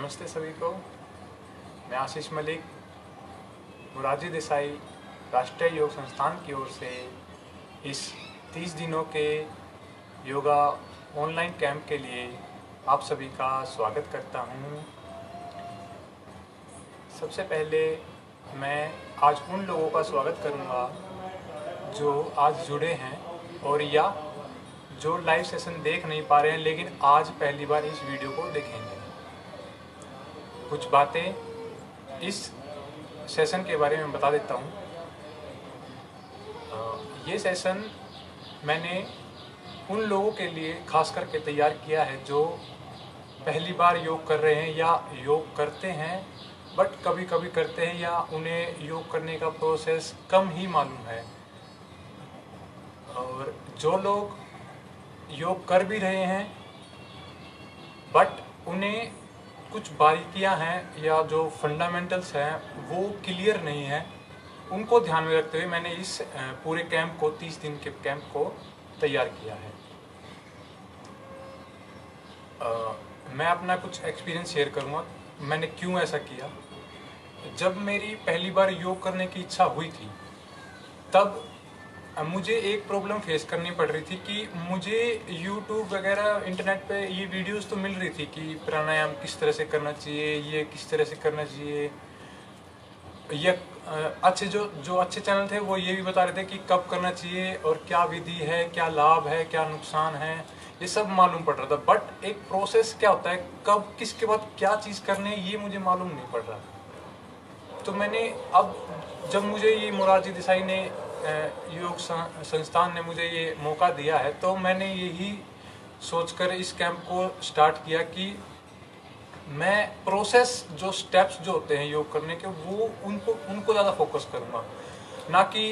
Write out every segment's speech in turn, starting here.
नमस्ते सभी को। मैं आशीष मलिक, मोरारजी देसाई राष्ट्रीय योग संस्थान की ओर से इस 30 दिनों के योगा ऑनलाइन कैंप के लिए आप सभी का स्वागत करता हूँ। सबसे पहले मैं आज उन लोगों का स्वागत करूँगा जो आज जुड़े हैं और या जो लाइव सेशन देख नहीं पा रहे हैं लेकिन आज पहली बार इस वीडियो को देखेंगे। कुछ बातें इस सेशन के बारे में बता देता हूँ। ये सेशन मैंने उन लोगों के लिए खास करके तैयार किया है जो पहली बार योग कर रहे हैं या योग करते हैं बट कभी कभी करते हैं या उन्हें योग करने का प्रोसेस कम ही मालूम है, और जो लोग योग कर भी रहे हैं बट उन्हें कुछ बारीकियां हैं या जो फंडामेंटल्स हैं वो क्लियर नहीं है, उनको ध्यान में रखते हुए मैंने इस पूरे कैंप को 30 दिन के कैंप को तैयार किया है। मैं अपना कुछ एक्सपीरियंस शेयर करूंगा, मैंने क्यों ऐसा किया। जब मेरी पहली बार योग करने की इच्छा हुई थी तब मुझे एक प्रॉब्लम फेस करनी पड़ रही थी कि मुझे YouTube वगैरह इंटरनेट पे ये वीडियोस तो मिल रही थी कि प्राणायाम किस तरह से करना चाहिए, ये किस तरह से करना चाहिए। ये अच्छे जो अच्छे चैनल थे वो ये भी बता रहे थे कि कब करना चाहिए और क्या विधि है, क्या लाभ है, क्या नुकसान है, ये सब मालूम पड़ रहा था। बट एक प्रोसेस क्या होता है, कब किसके बाद क्या चीज़ करनी है, ये मुझे मालूम नहीं पड़ रहा। तो मैंने अब जब मुझे ये मोरारजी देसाई ने योग संस्थान ने मुझे ये मौका दिया है तो मैंने यही सोचकर इस कैंप को स्टार्ट किया कि मैं प्रोसेस जो स्टेप्स जो होते हैं योग करने के वो उनको ज़्यादा फोकस करूँगा, ना कि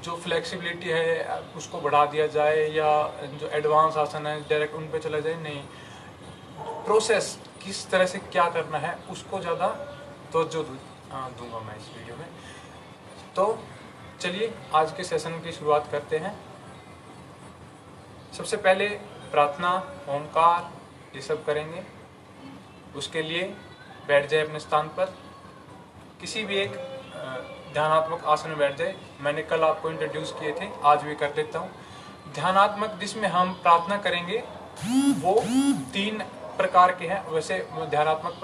जो फ्लेक्सिबिलिटी है उसको बढ़ा दिया जाए या जो एडवांस आसन है डायरेक्ट उन पे चला जाए। नहीं, प्रोसेस किस तरह से क्या करना है उसको ज़्यादा तवज्जो दूंगा मैं इस वीडियो में। तो चलिए आज के सेशन की शुरुआत करते हैं। सबसे पहले प्रार्थना, ओमकार ये सब करेंगे। उसके लिए बैठ जाए अपने स्थान पर, किसी भी एक ध्यानात्मक आसन में बैठ जाए। मैंने कल आपको इंट्रोड्यूस किए थे, आज भी कर देता हूँ। ध्यानात्मक जिसमें हम प्रार्थना करेंगे वो 3 प्रकार के हैं। वैसे ध्यानात्मक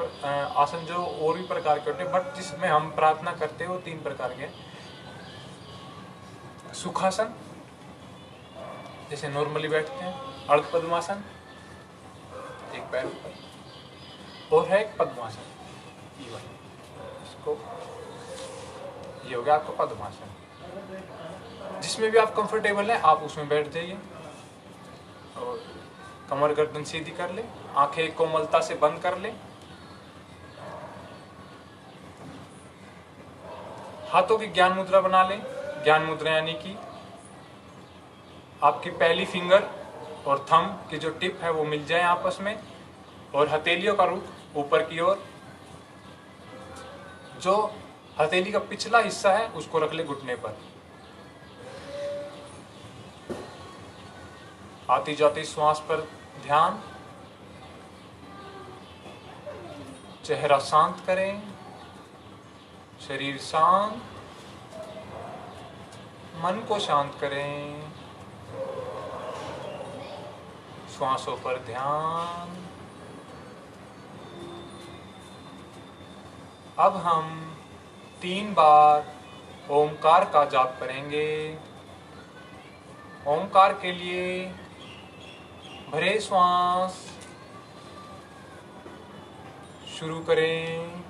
आसन जो और भी प्रकार के होते हैं बट जिसमें हम प्रार्थना करते हैं वो 3 प्रकार के हैं। सुखासन जैसे नॉर्मली बैठते हैं, अर्ध पद्मासन एक पैर ऊपर, और है एक पद्मासन, इसको ये हो गया आपका पद्मासन। जिसमें भी आप कंफर्टेबल हैं आप उसमें बैठ जाइए और कमर गर्दन सीधी कर ले, आंखें कोमलता से बंद कर ले, हाथों की ज्ञान मुद्रा बना ले। ज्ञान मुद्रा यानी कि आपकी पहली फिंगर और थंब की जो टिप है वो मिल जाए आपस में, और हथेलियों का रुख ऊपर की ओर। जो हथेली का पिछला हिस्सा है उसको रख ले घुटने पर। आती जाती श्वास पर ध्यान, चेहरा शांत करें, शरीर शांत, मन को शांत करें, श्वासों पर ध्यान। अब हम 3 बार ओमकार का जाप करेंगे। ओमकार के लिए भरे श्वास शुरू करें।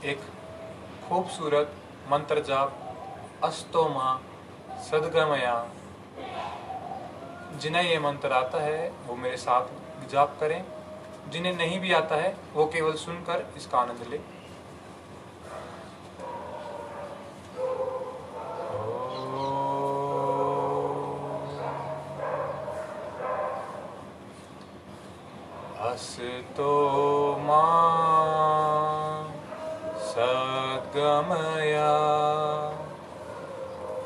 एक खूबसूरत मंत्र जाप अस्तो मां सद्गमया। जिन्हें ये मंत्र आता है वो मेरे साथ जाप करें, जिन्हें नहीं भी आता है वो केवल सुनकर इसका आनंद ले। अस्तो मां सद्गमया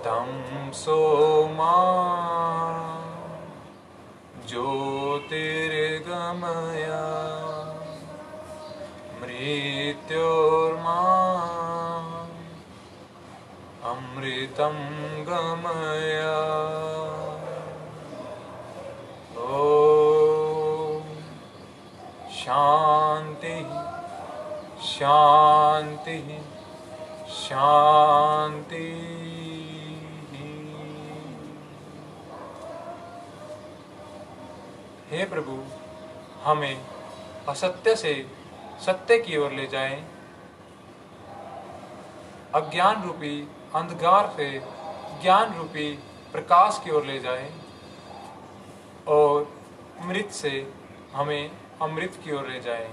तमसो मां ज्योतिर्गमया मृत्योर्मां अमृतं गमया। शांति शांति शांति। हे प्रभु, हमें असत्य से सत्य की ओर ले जाएं, अज्ञान रूपी अंधकार से ज्ञान रूपी प्रकाश की ओर ले जाएं और मृत से हमें अमृत की ओर ले जाएं।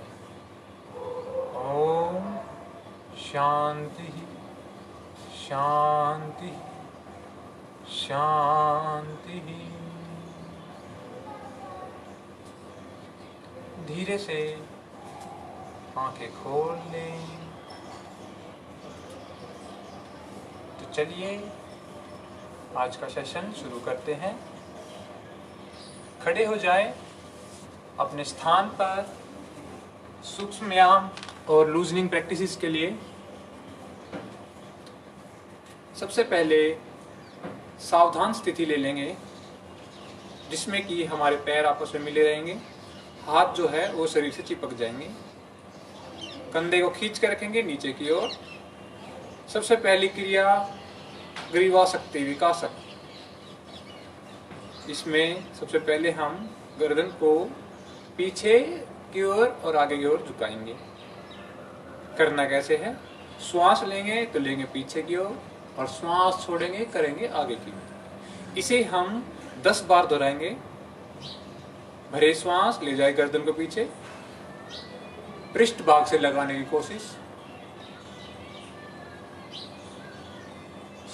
ओम शांति शांति शांति। धीरे से आंखें खोल लें। तो चलिए आज का सेशन शुरू करते हैं। खड़े हो जाएं अपने स्थान पर। सूक्ष्म व्यायाम और लूजनिंग प्रैक्टिसेस के लिए सबसे पहले सावधान स्थिति ले लेंगे, जिसमें कि हमारे पैर आपस में मिले रहेंगे, हाथ जो है वो शरीर से चिपक जाएंगे। कंधे को खींच कर रखेंगे नीचे की ओर। सबसे पहली क्रिया ग्रीवाशक्ति विकासक। इसमें सबसे पहले हम गर्दन को पीछे की ओर और आगे की ओर झुकाएंगे। करना कैसे है? श्वास लेंगे तो लेंगे पीछे की ओर और श्वास छोड़ेंगे करेंगे आगे की ओर। इसे हम 10 बार दोहराएंगे। भरे श्वास ले जाए गर्दन को पीछे, पृष्ठ भाग से लगाने की कोशिश।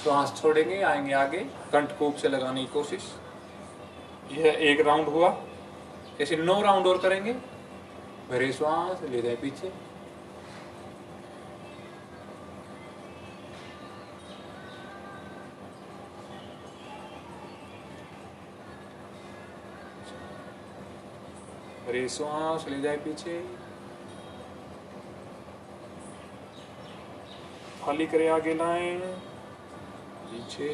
श्वास छोड़ेंगे आएंगे आगे, कंठकूप से लगाने की कोशिश। यह 1 राउंड हुआ। ऐसे 9 राउंड और करेंगे। भरे श्वास ले जाए पीछे, भरे श्वास ले जाए पीछे, खाली करे आगे लाएं पीछे,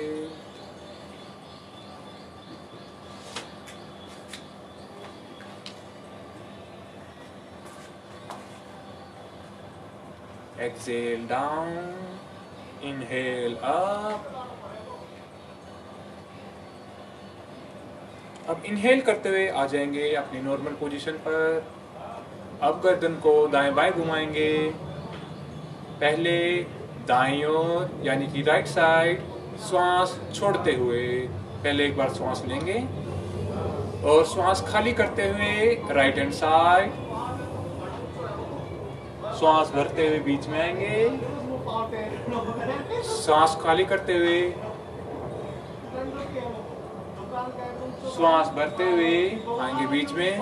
exhale down, inhale up। अब इनहेल करते हुए आ जाएंगे अपनी नॉर्मल पोजीशन पर। अब गर्दन को दाएं बाएं घुमाएंगे। पहले दाईं ओर यानी कि राइट साइड श्वास छोड़ते हुए पहले एक बार श्वास लेंगे और श्वास खाली करते हुए राइट हैंड साइड श्वास भरते हुए बीच में आएंगे। श्वास खाली करते हुए श्वास भरते हुए आएंगे बीच में।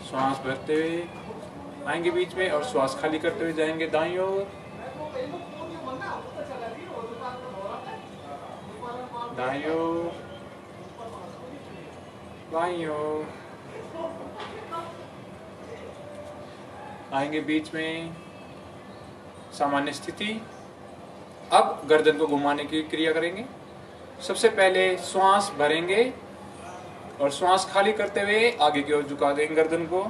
श्वास भरते हुए आएंगे बीच में और श्वास खाली करते हुए जाएंगे दाईं ओर, दाईं ओर, बाईं ओर, आएंगे बीच में। सामान्य स्थिति। अब गर्दन को घुमाने की क्रिया करेंगे। सबसे पहले श्वास भरेंगे और श्वास खाली करते हुए आगे की ओर झुका देंगे गर्दन को।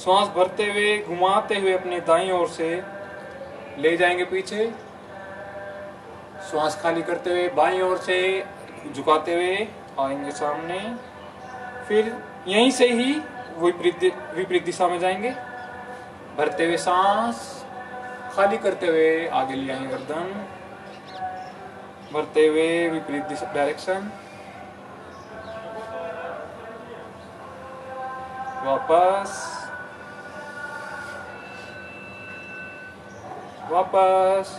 श्वास भरते हुए घुमाते हुए अपने दाईं ओर से ले जाएंगे पीछे। श्वास खाली करते हुए बाईं ओर से झुकाते हुए आएंगे सामने। फिर यहीं से ही विपरीत विपरीत दिशा में जाएंगे। भरते हुए सांस, खाली करते हुए आगे ले आएंगे गर्दन, भरते हुए विपरीत डायरेक्शन, वापस वापस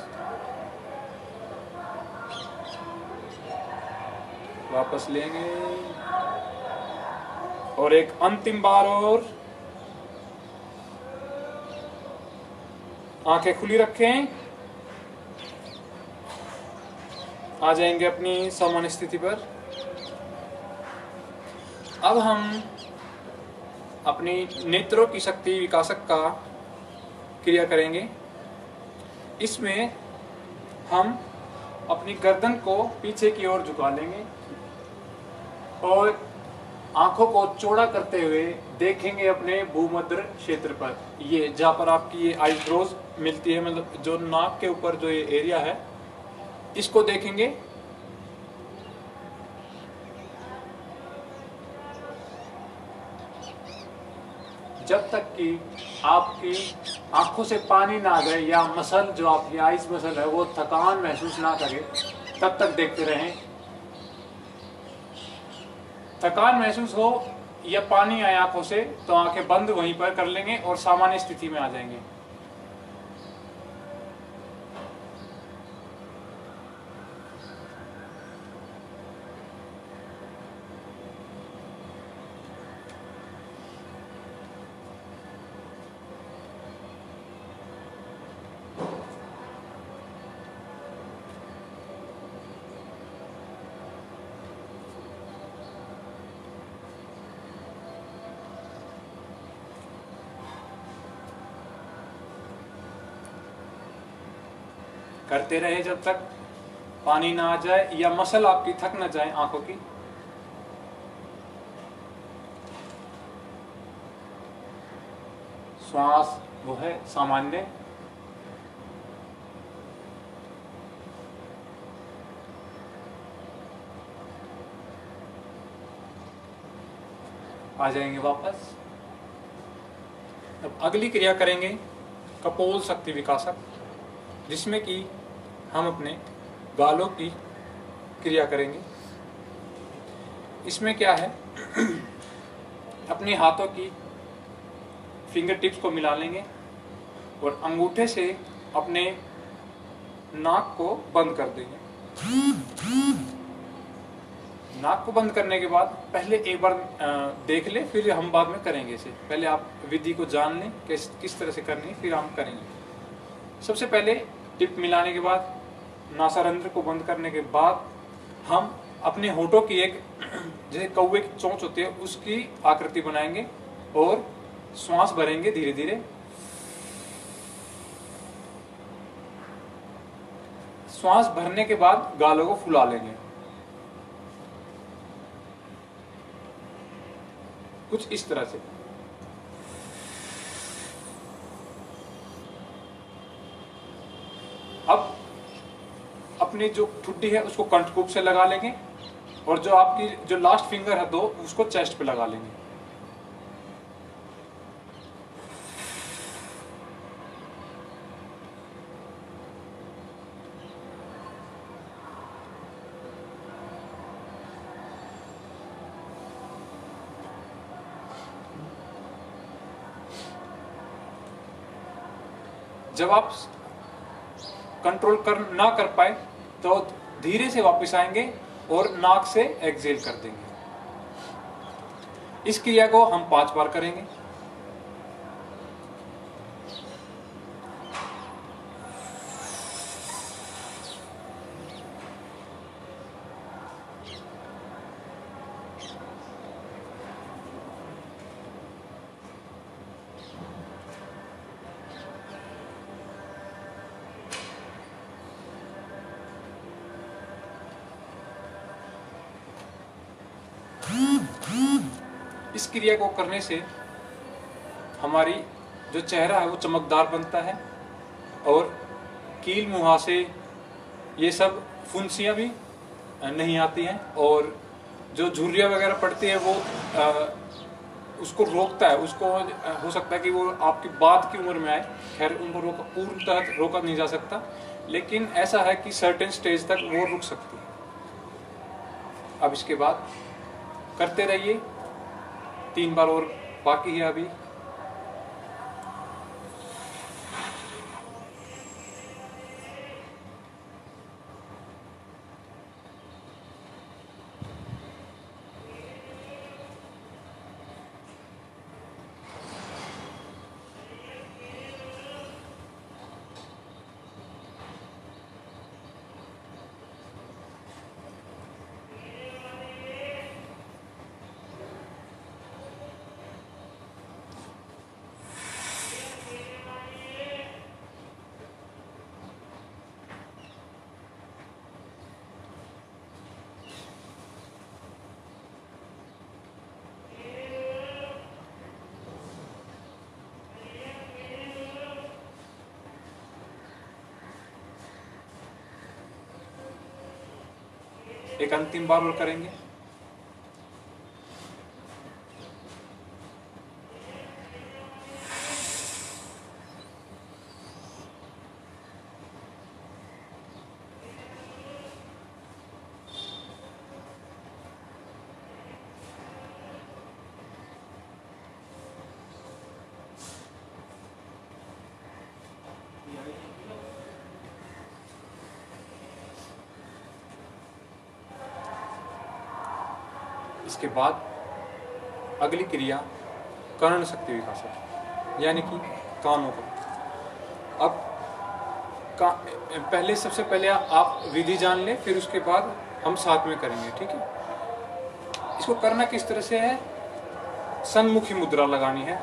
वापस लेंगे और एक अंतिम बार और। आंखें खुली रखें, आ जाएंगे अपनी सामान्य स्थिति पर। अब हम अपनी नेत्रों की शक्ति विकासक का क्रिया करेंगे। इसमें हम अपनी गर्दन को पीछे की ओर झुका लेंगे और आंखों को चौड़ा करते हुए देखेंगे अपने भूमध्य क्षेत्र पर, ये जहाँ पर आपकी ये आईब्रोज मिलती है, मतलब जो नाक के ऊपर जो ये एरिया है, इसको देखेंगे। जब तक कि आपकी आंखों से पानी ना आ जाए या मसल जो आपकी आइस मसल है वो थकान महसूस ना करे, तब तक देखते रहें। थकान महसूस हो या पानी आए आंखों से तो आंखें बंद वहीं पर कर लेंगे और सामान्य स्थिति में आ जाएंगे। करते रहे जब तक पानी ना आ जाए या मसल आपकी थक ना जाए आंखों की। श्वास वो है सामान्य। आ जाएंगे वापस। अब अगली क्रिया करेंगे कपोल शक्ति विकासक, जिसमें कि हम अपने गालों की क्रिया करेंगे। इसमें क्या है, अपने हाथों की फिंगर टिप्स को मिला लेंगे और अंगूठे से अपने नाक को बंद कर देंगे। नाक को बंद करने के बाद पहले एक बार देख ले, फिर हम बाद में करेंगे इसे। पहले आप विधि को जान लें किस तरह से करनी है, फिर हम करेंगे। सबसे पहले टिप मिलाने के बाद नासारंध्र को बंद करने के बाद हम अपने होठों की एक जैसे कौवे की चोंच होती है उसकी आकृति बनाएंगे और श्वास भरेंगे धीरे धीरे। श्वास भरने के बाद गालों को फुला लेंगे कुछ इस तरह से। अब अपनी जो ठुड्डी है उसको कंठकूप से लगा लेंगे और जो आपकी जो लास्ट फिंगर है दो उसको चेस्ट पे लगा लेंगे। जब आप कंट्रोल ना कर पाए तो धीरे से वापस आएंगे और नाक से एक्सहेल कर देंगे। इस क्रिया को हम 5 बार करेंगे। इस क्रिया को करने से हमारी जो चेहरा है वो चमकदार बनता है और कील मुहासे ये सब फुंसियाँ भी नहीं आती हैं और जो झुर्रियाँ वगैरह पड़ती है वो उसको रोकता है, उसको हो सकता है कि वो आपकी बाद की उम्र में आए, खैर उनको पूर्णतः रोका नहीं जा सकता, लेकिन ऐसा है कि सर्टेन स्टेज तक वो रुक सकती है। अब इसके बाद करते रहिए, 3 बार और बाकी है अभी। एक अंतिम बार और करेंगे। इसके बाद अगली क्रिया कर्ण शक्ति विकास है, यानी कि कानों का। अब पहले सबसे पहले आप विधि जान लें, फिर उसके बाद हम साथ में करेंगे, ठीक है। इसको करना किस तरह से है, सन्मुखी मुद्रा लगानी है।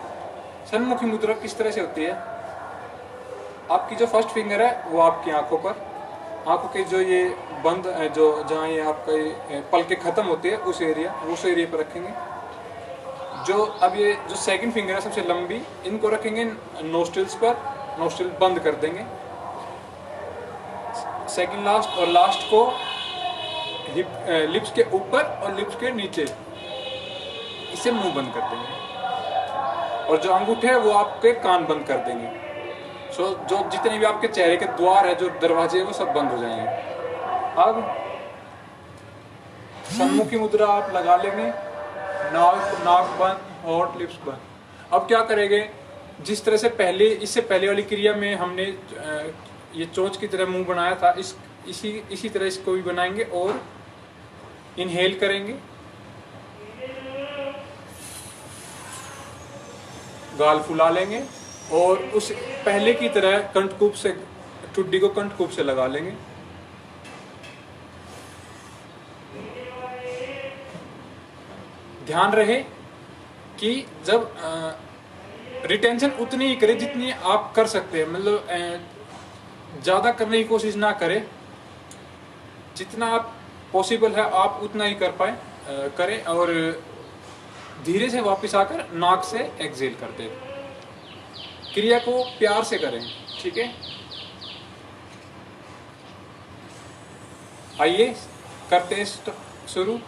सन्मुखी मुद्रा किस तरह से होती है, आपकी जो फर्स्ट फिंगर है वो आपकी आंखों पर, आंखों के जो ये बंद जो जहाँ ये आपका पलके खत्म होते हैं उस एरिया पर रखेंगे। जो अब ये जो सेकंड फिंगर है सबसे लंबी, इनको रखेंगे नोस्ट्रिल्स पर, नोस्ट्रिल बंद कर देंगे। सेकंड लास्ट और लास्ट को लिप्स के ऊपर और लिप्स के नीचे, इसे मुंह बंद कर देंगे। और जो अंगूठे है वो आपके कान बंद कर देंगे। सो जो जितने भी आपके चेहरे के द्वार है, जो दरवाजे है, वो सब बंद हो जाएंगे। अब सन्मुखी मुद्रा आप लगा लेंगे, नाक बंद, होंठ, लिप्स बंद। अब क्या करेंगे, जिस तरह से इससे पहले वाली क्रिया में हमने ये चोंच की तरह मुंह बनाया था, इसी तरह इसको भी बनाएंगे और इनहेल करेंगे, गाल फुला लेंगे और उस पहले की तरह कंठकूप से, ठुड्डी को कंठकूप से लगा लेंगे। ध्यान रहे कि जब रिटेंशन उतनी ही करें जितनी आप कर सकते हैं, मतलब ज्यादा करने की कोशिश ना करें, जितना आप पॉसिबल है आप उतना ही कर पाए करें, और धीरे से वापस आकर नाक से एक्सहेल कर दें। क्रिया को प्यार से करें, ठीक है। आइए करते हैं शुरू।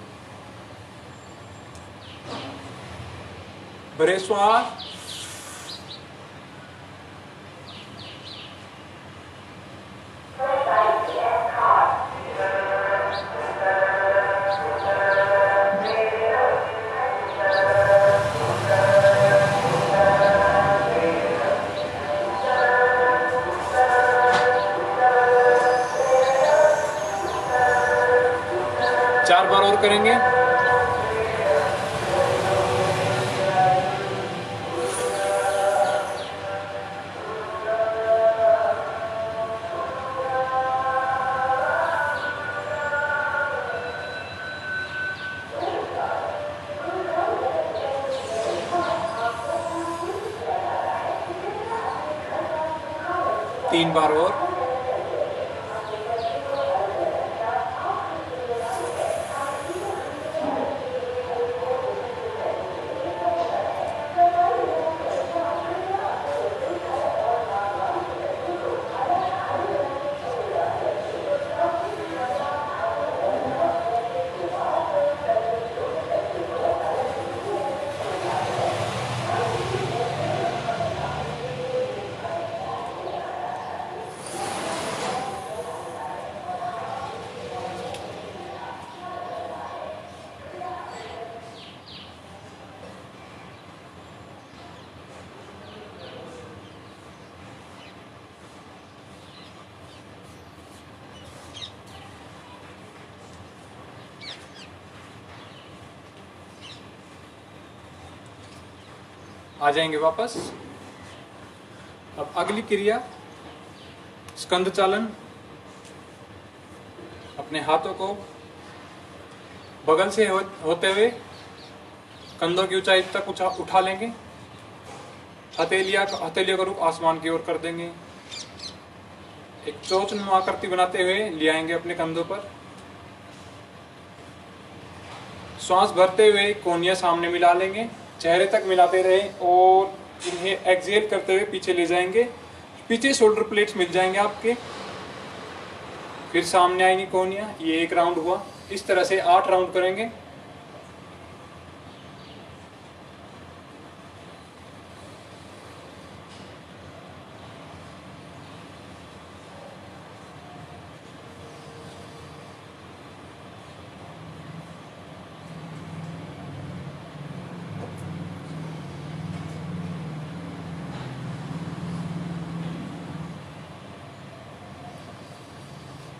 भरे श्वास, 4 बार और करेंगे। तीन बार और। आ जाएंगे वापस। अब अगली क्रिया स्कंद चालन। अपने हाथों को बगल से होते हुए कंधों की ऊंचाई तक उठा लेंगे। हथेलियों का रुख आसमान की ओर कर देंगे। एक चोंचनुमा आकृति बनाते हुए ले आएंगे अपने कंधों पर। श्वास भरते हुए कोहनियां सामने मिला लेंगे, चेहरे तक मिलाते रहें और इन्हें एक्सहेल करते हुए पीछे ले जाएंगे। पीछे शोल्डर प्लेट्स मिल जाएंगे आपके। फिर सामने आएंगी कोहनियां। ये एक राउंड हुआ। इस तरह से 8 राउंड करेंगे।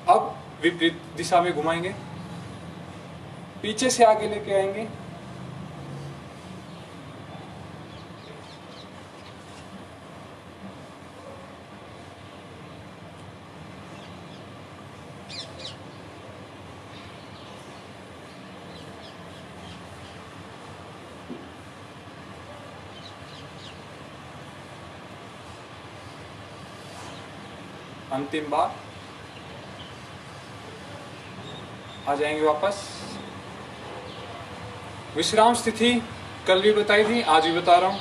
अब विपरीत दिशा में घुमाएंगे, पीछे से आगे लेके आएंगे। अंतिम बार आ जाएंगे वापस। विश्राम स्थिति कल भी बताई थी, आज भी बता रहा हूं।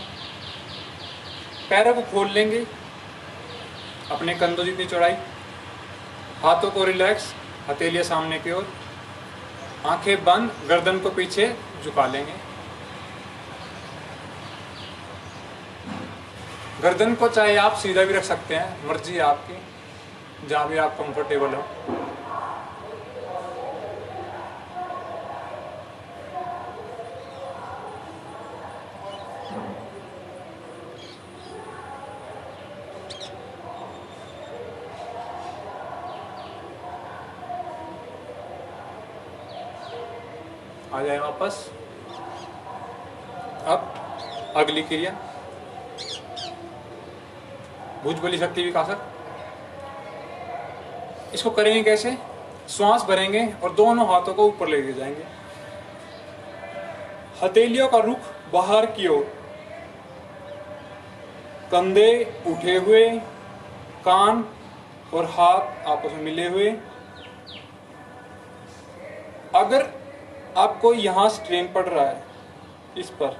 पैरों को खोल लेंगे अपने कंधों जितनी चौड़ाई। हाथों को रिलैक्स, हथेलियां सामने की ओर, आंखें बंद, गर्दन को पीछे झुका लेंगे। गर्दन को चाहे आप सीधा भी रख सकते हैं, मर्जी है आपकी, जहां भी आप कंफर्टेबल हो। आ जाए वापस। अब अगली क्रिया भुजबली शक्ति विकासक। इसको करेंगे कैसे? श्वास भरेंगे और दोनों हाथों को ऊपर लेके जाएंगे। हथेलियों का रुख बाहर की ओर, कंधे उठे हुए, कान और हाथ आपस में मिले हुए। अगर आपको यहां स्ट्रेन पड़ रहा है इस पर,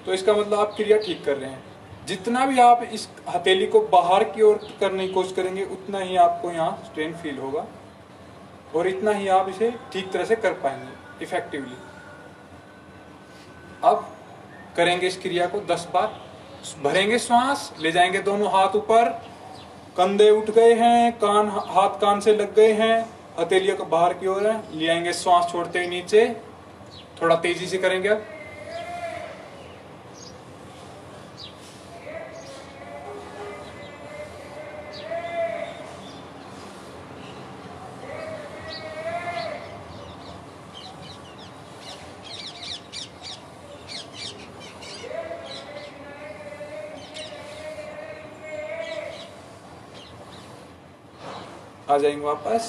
तो इसका मतलब आप क्रिया ठीक कर रहे हैं। जितना भी आप इस हथेली को बाहर की ओर करने की कोशिश करेंगे, उतना ही आपको यहाँ स्ट्रेन फील होगा और इतना ही आप इसे ठीक तरह से कर पाएंगे इफेक्टिवली। अब करेंगे इस क्रिया को 10 बार। भरेंगे श्वास, ले जाएंगे दोनों हाथ ऊपर, कंधे उठ गए हैं, हाथ कान से लग गए हैं, हथेलियों को बाहर की ओर है, ले आएंगे श्वास छोड़ते हुए नीचे। थोड़ा तेजी से करेंगे अब। आ जाएंगे वापस।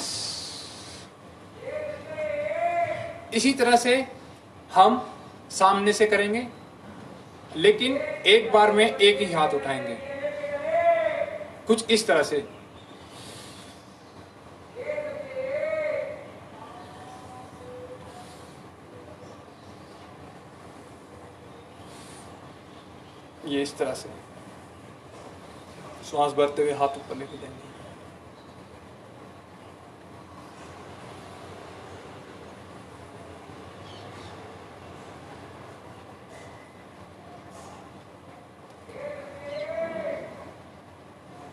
इसी तरह से हम सामने से करेंगे, लेकिन एक बार में एक ही हाथ उठाएंगे, कुछ इस तरह से। ये इस तरह से श्वास भरते हुए हाथ ऊपर लेके जाएंगे।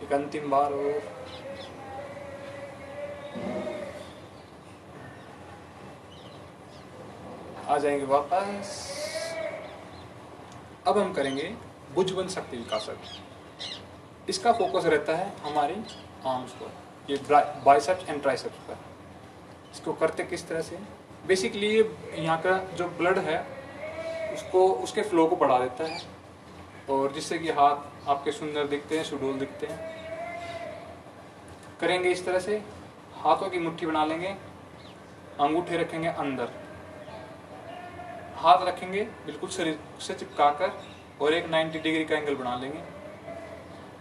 एक अंतिम बार और। आ जाएंगे वापस। अब हम करेंगे भुजबल शक्ति विकासक। इसका फोकस रहता है हमारी आर्म्स पर, ये बाइसेप्स एंड ट्राइसेप्स पर। इसको करते किस तरह से? बेसिकली ये यहाँ का जो ब्लड है उसको, उसके फ्लो को बढ़ा देता है। और जिससे कि हाथ आपके सुंदर दिखते हैं, सुडौल दिखते हैं। करेंगे इस तरह से, हाथों की मुट्ठी बना लेंगे, अंगूठे रखेंगे अंदर, हाथ रखेंगे बिल्कुल शरीर से चिपकाकर और एक 90 डिग्री का एंगल बना लेंगे।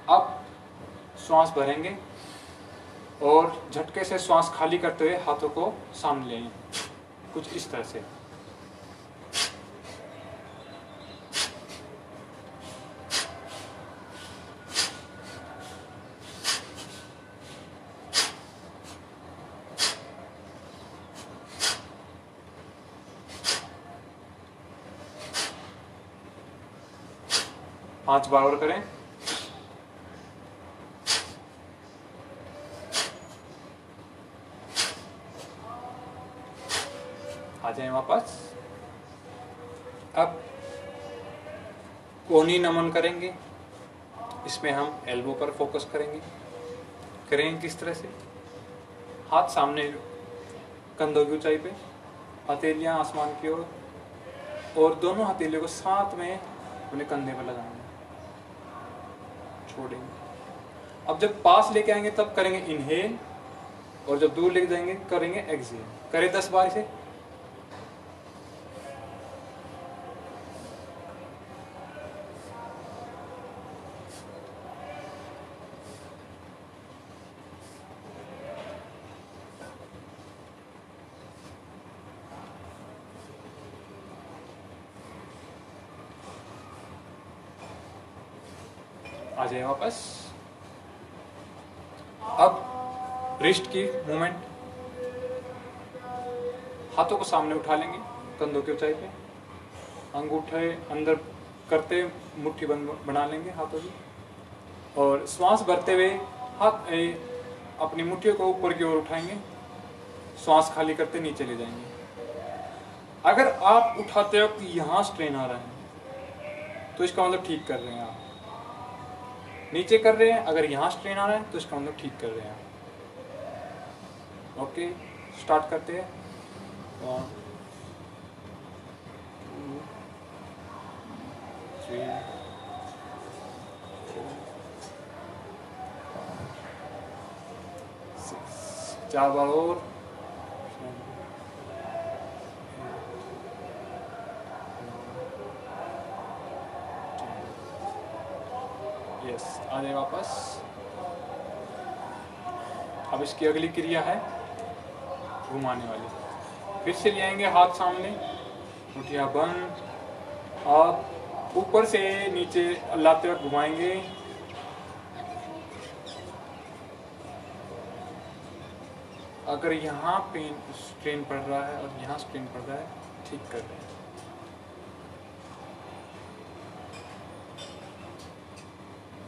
अब श्वास भरेंगे और झटके से श्वास खाली करते हुए हाथों को सामने लेंगे, कुछ इस तरह से। पांच बार और करें। आ जाए वापस। अब कोहनी नमन करेंगे, इसमें हम एल्बो पर फोकस करेंगे। करेंगे किस तरह से, हाथ सामने कंधों की ऊंचाई पे, हथेलियां आसमान की ओर, और दोनों हथेलियों को साथ में अपने कंधे पर लगाएंगे, छोड़ेंगे। अब जब पास लेके आएंगे तब करेंगे इनहेल, और जब दूर लेके जाएंगे करेंगे एक्सहेल। करें 10 बार इसे। आ जाए वापस। अब रिस्ट की मूवमेंट, हाथों को सामने उठा लेंगे कंधों की ऊंचाई पे, अंगूठे अंदर करते मुट्ठी बना लेंगे हाथों की, और श्वास भरते हुए हाथ अपनी मुट्ठियों को ऊपर की ओर उठाएंगे, श्वास खाली करते नीचे ले जाएंगे। अगर आप उठाते वक्त यहाँ स्ट्रेन आ रहा है तो इसका मतलब ठीक कर रहे हैं आप। नीचे कर रहे हैं, अगर यहाँ स्ट्रेन आ रहा है तो इसका मतलब ठीक कर रहे हैं आप। ओके, स्टार्ट करते हैं। 1 2 3 4 6। 4 बार और। यस, आ जाए वापस। अब इसकी अगली क्रिया है घुमाने वाली। फिर से ले आएंगे हाथ सामने, मुठ्ठियां बंद, और ऊपर से नीचे लाते वक्त घुमाएंगे। अगर यहाँ पेन स्ट्रेन पड़ रहा है और यहाँ स्ट्रेन पड़ रहा है, ठीक कर रहे हैं।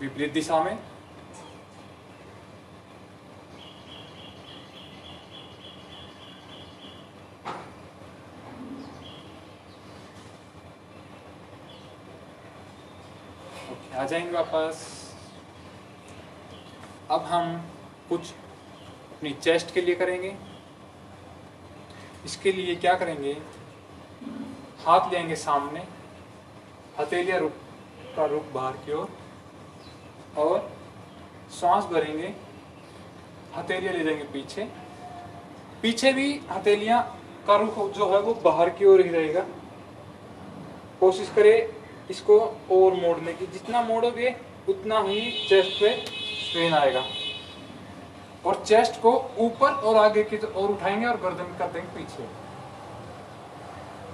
विपरीत दिशा में। ओके, आ जाएंगे वापस। अब हम कुछ अपनी चेस्ट के लिए करेंगे। इसके लिए क्या करेंगे, हाथ लेंगे सामने, हथेलियां रुख बाहर की ओर, और श्वास भरेंगे, हथेलियां ले जाएंगे पीछे। पीछे भी हथेलियां का रुख जो है वो बाहर की ओर ही रहेगा। कोशिश करें इसको और मोड़ने की, जितना मोड़ोगे उतना ही चेस्ट पे स्ट्रेन आएगा। और चेस्ट को ऊपर और आगे की ओर उठाएंगे और गर्दन कर देंगे पीछे।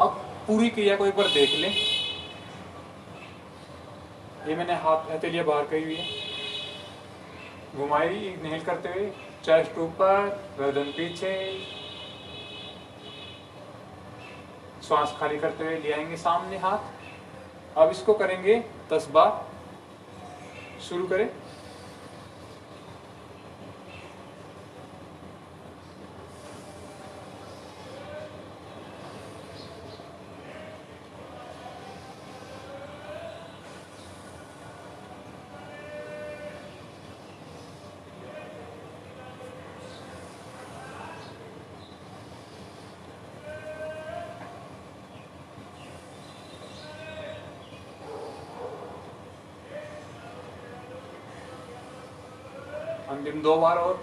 अब पूरी क्रिया को एक बार देख लें। ये मैंने हाथ हथेलियां बाहर करी हुई है, घुमाई इनहेल करते हुए, चेस्ट ऊपर, गर्दन पीछे, श्वास खाली करते हुए ले आएंगे सामने हाथ। अब इसको करेंगे 10 बार। शुरू करें। अंतिम 2 बार और।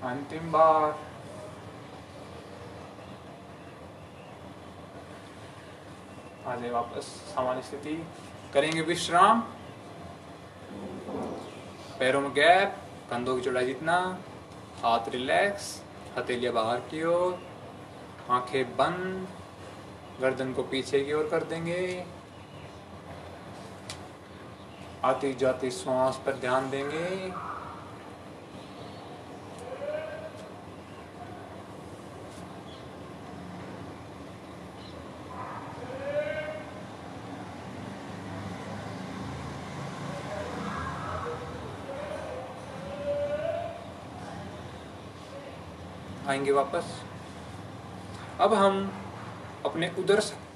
अंतिम बार। आ जाए वापस सामान्य स्थिति। करेंगे विश्राम, पैरों में गैप, कंधों की चौड़ाई जितना, हाथ रिलैक्स, हथेलियां बाहर की ओर, आंखें बंद, गर्दन को पीछे की ओर कर देंगे। आती जाती श्वास पर ध्यान देंगे। आएंगे वापस। अब हम अपने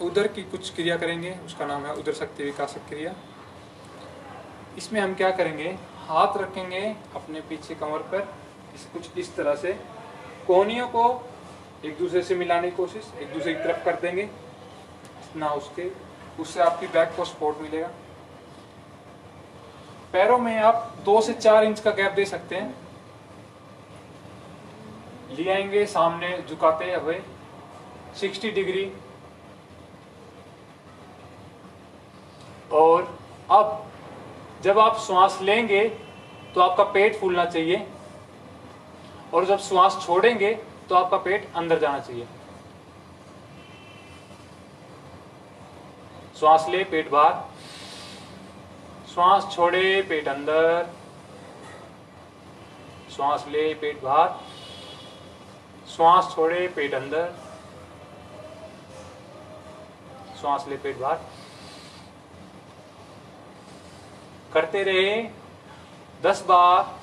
उदर की कुछ क्रिया करेंगे, उसका नाम है उदर शक्ति विकासक क्रिया। इसमें हम क्या करेंगे, हाथ रखेंगे अपने पीछे कमर पर, कुछ इस तरह से, कोहनियों को एक दूसरे से मिलाने की कोशिश, एक दूसरे की तरफ कर देंगे ना, उससे आपकी बैक को सपोर्ट मिलेगा। पैरों में आप 2 से 4 इंच का गैप दे सकते हैं। ले आएंगे सामने झुकाते हुए 60 डिग्री। और अब जब आप श्वास लेंगे तो आपका पेट फूलना चाहिए, और जब श्वास छोड़ेंगे तो आपका पेट अंदर जाना चाहिए। श्वास ले पेट बाहर, श्वास छोड़े पेट अंदर, श्वास ले पेट बाहर, श्वास छोड़े पेट अंदर, श्वास ले पेट बाहर। करते रहे 10 बार।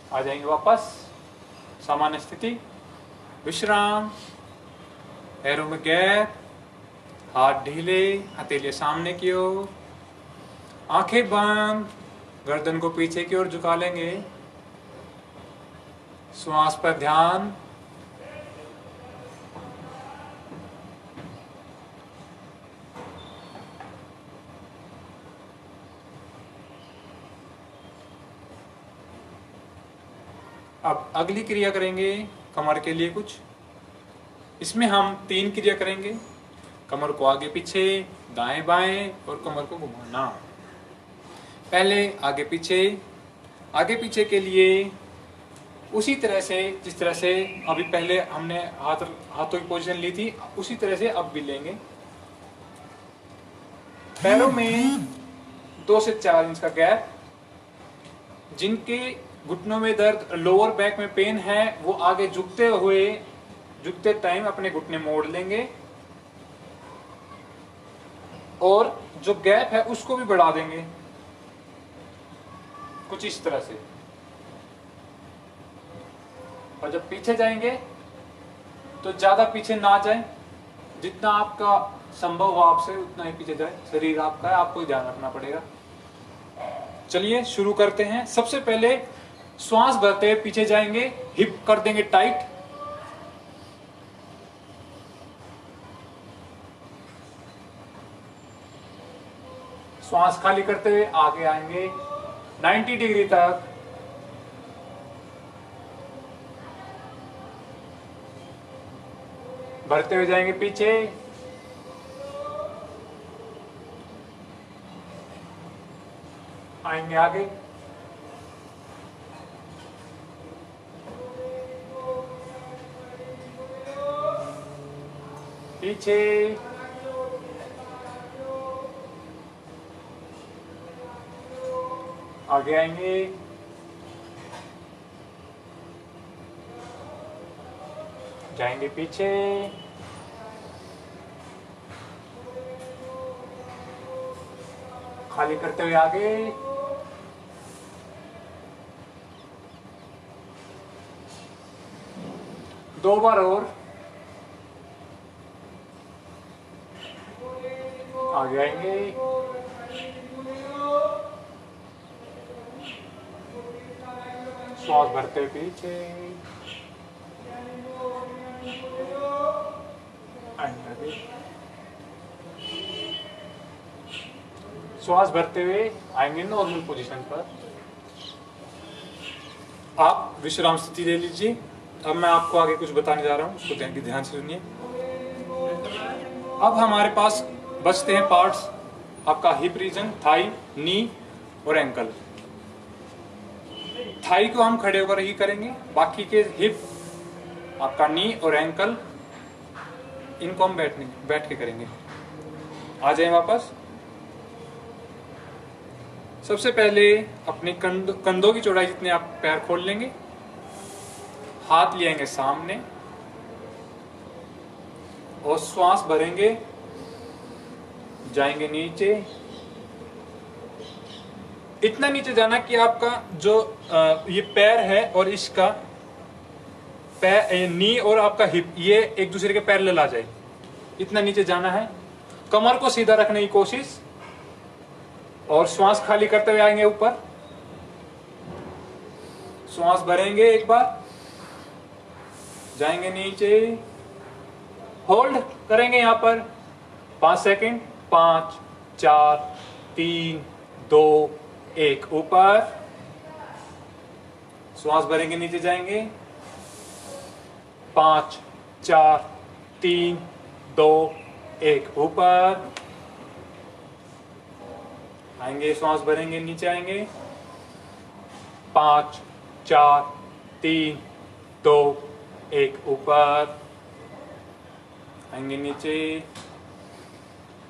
आ जाएंगे वापस सामान्य स्थिति। विश्राम, पैरों में गैप, हाथ ढीले, हथेलियां सामने की ओर, आंखें बंद, गर्दन को पीछे की ओर झुका लेंगे। श्वास पर ध्यान। अब अगली क्रिया करेंगे कमर के लिए कुछ। इसमें हम 3 क्रिया करेंगे, कमर को आगे पीछे, दाएं बाएं और कमर को घुमाना। पहले आगे पीछे। आगे पीछे के लिए उसी तरह से जिस तरह से अभी पहले हमने हाथों की पोजीशन ली थी, उसी तरह से अब भी लेंगे। पैरों में 2 से 4 इंच का गैप। जिनके घुटनों में दर्द, लोअर बैक में पेन है, वो आगे झुकते टाइम अपने घुटने मोड़ लेंगे और जो गैप है उसको भी बढ़ा देंगे कुछ इस तरह से। और जब पीछे जाएंगे तो ज्यादा पीछे ना जाए, जितना आपका संभव हो आपसे उतना ही पीछे जाए। शरीर आपका है, आपको ही ध्यान रखना पड़ेगा। चलिए शुरू करते हैं। सबसे पहले श्वास भरते हुए पीछे जाएंगे, हिप कर देंगे टाइट। श्वास खाली करते हुए आगे आएंगे 90 डिग्री तक। भरते हुए जाएंगे पीछे, आएंगे आगे, पीछे, आगे आएंगे, जाएंगे पीछे, खाली करते हुए आगे, 2 बार और आगे आएंगे। श्वास भरते हुए पीछे, श्वास भरते हुए आएंगे नॉर्मल पोजीशन पर। आप विश्राम स्थिति ले लीजिए। अब मैं आपको आगे कुछ बताने जा रहा हूँ, उसको ध्यान से सुनिए। अब हमारे पास बचते हैं पार्ट्स, आपका हिप रीजन, थाई, नी और एंकल। थाई को हम खड़े होकर ही करेंगे, बाकी के हिप, आपका नी और एंकल, इनको हम बैठ के करेंगे। आ जाए वापस। सबसे पहले अपने कंधों की चौड़ाई जितने आप पैर खोल लेंगे, हाथ ले आएंगे सामने और श्वास भरेंगे, जाएंगे नीचे। इतना नीचे जाना कि आपका जो ये पैर है और इसका पैर, नी और आपका हिप, ये एक दूसरे के पैरेलल आ जाए। इतना नीचे जाना है। कमर को सीधा रखने की कोशिश और श्वास खाली करते हुए आएंगे ऊपर। श्वास भरेंगे एक बार, जाएंगे नीचे, होल्ड करेंगे यहां पर 5 सेकंड। 5 4 3 2 1, ऊपर। श्वास भरेंगे, नीचे जाएंगे। 5 4 3 2 1, ऊपर आएंगे। श्वास भरेंगे, नीचे आएंगे। 5 4 3 2 1, ऊपर आएंगे, नीचे।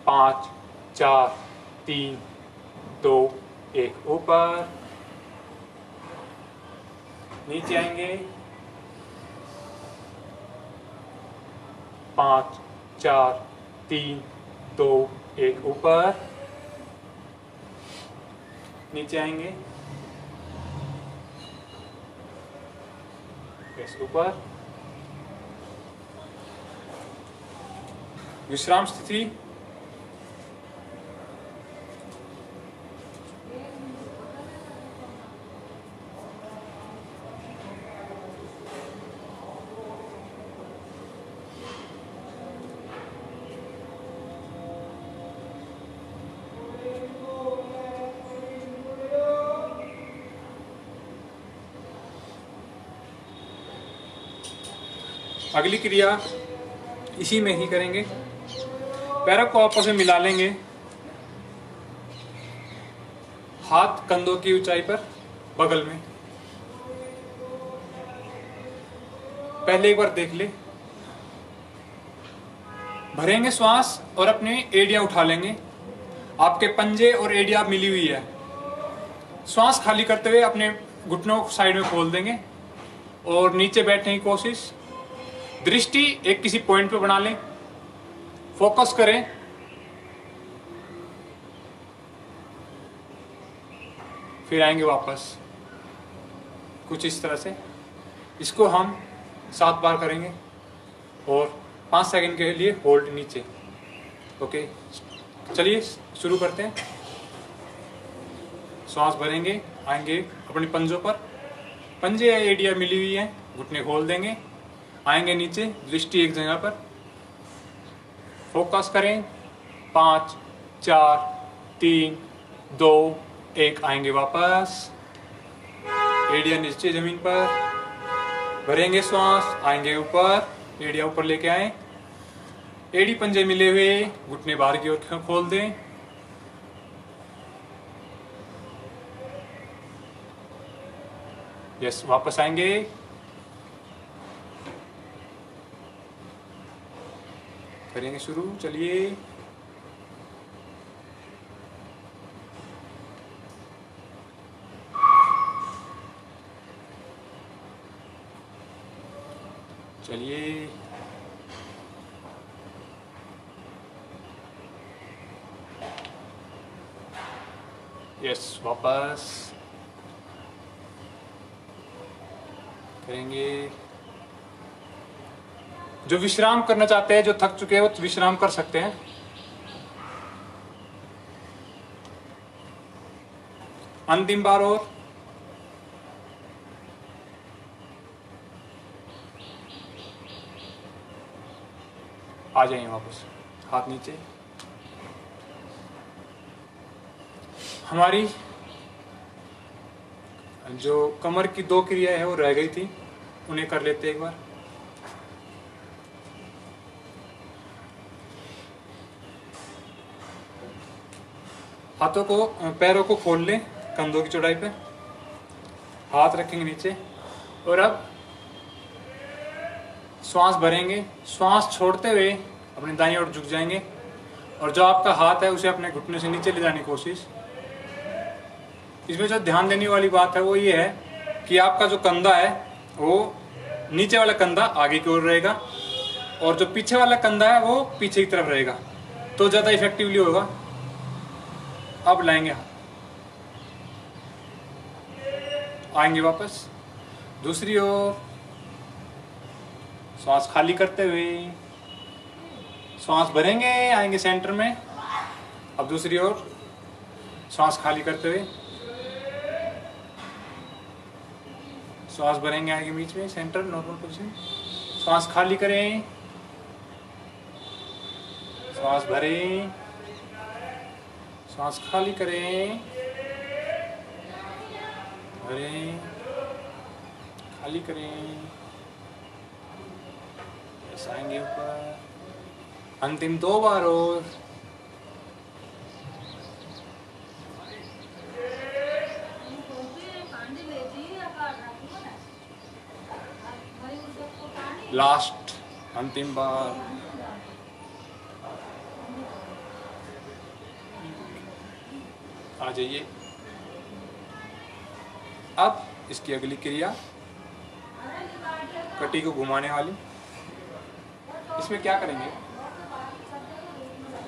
5 4 3 2 1, ऊपर नीचे आएंगे। 5 4 3 2 1, ऊपर नीचे आएंगे। ऊपर विश्राम स्थिति। अगली क्रिया इसी में ही करेंगे। पैरों को आपस में मिला लेंगे, हाथ कंधों की ऊंचाई पर बगल में। पहले एक बार देख ले। भरेंगे श्वास और अपने एड़ियां उठा लेंगे। आपके पंजे और एड़ियां मिली हुई है। श्वास खाली करते हुए अपने घुटनों को साइड में खोल देंगे और नीचे बैठने की कोशिश। दृष्टि एक किसी पॉइंट पे बना लें, फोकस करें। फिर आएंगे वापस कुछ इस तरह से। इसको हम 7 बार करेंगे और 5 सेकंड के लिए होल्ड नीचे। ओके, चलिए शुरू करते हैं। श्वास भरेंगे, आएंगे अपने पंजों पर। पंजे या एड़ियां मिली हुई हैं, घुटने खोल देंगे, आएंगे नीचे। दृष्टि एक जगह पर, फोकस करें। 5 4 3 2 1, आएंगे वापस। एड़ियां नीचे जमीन पर, भरेंगे श्वास, आएंगे ऊपर। एड़ियां ऊपर लेके आए, एड़ी पंजे मिले हुए, घुटने बाहर की ओर खोल दें। यस, वापस आएंगे। करेंगे शुरू, चलिए। चलिए, यस, वापस करेंगे। जो विश्राम करना चाहते हैं, जो थक चुके हैं, वो विश्राम कर सकते हैं। अंतिम बार और आ जाइए वापस, हाथ नीचे। हमारी जो कमर की 2 क्रिया है वो रह गई थी, उन्हें कर लेते एक बार। हाथों को, पैरों को खोल लें कंधों की चौड़ाई पे, हाथ रखेंगे नीचे और अब श्वास भरेंगे। श्वास छोड़ते हुए अपनी दाईं ओर झुक जाएंगे और जो आपका हाथ है उसे अपने घुटने से नीचे ले जाने की कोशिश। इसमें जो ध्यान देने वाली बात है वो ये है कि आपका जो कंधा है वो नीचे वाला कंधा आगे की ओर रहेगा और जो पीछे वाला कंधा है वो पीछे की तरफ रहेगा, तो ज़्यादा इफेक्टिवली होगा। अब लाएंगे, आएंगे वापस दूसरी ओर, श्वास खाली करते हुए श्वास भरेंगे, आएंगे सेंटर में। अब दूसरी ओर श्वास खाली करते हुए श्वास भरेंगे, आएंगे बीच में सेंटर, नॉर्मल पोजीशन। श्वास खाली करें, श्वास भरें, श्वास खाली करें, भरें, खाली करें, आएंगे ऊपर। अंतिम 2 बार और। लास्ट, अंतिम बार। आ जाइए। अब इसकी अगली क्रिया कटी को घुमाने वाली। इसमें क्या करेंगे,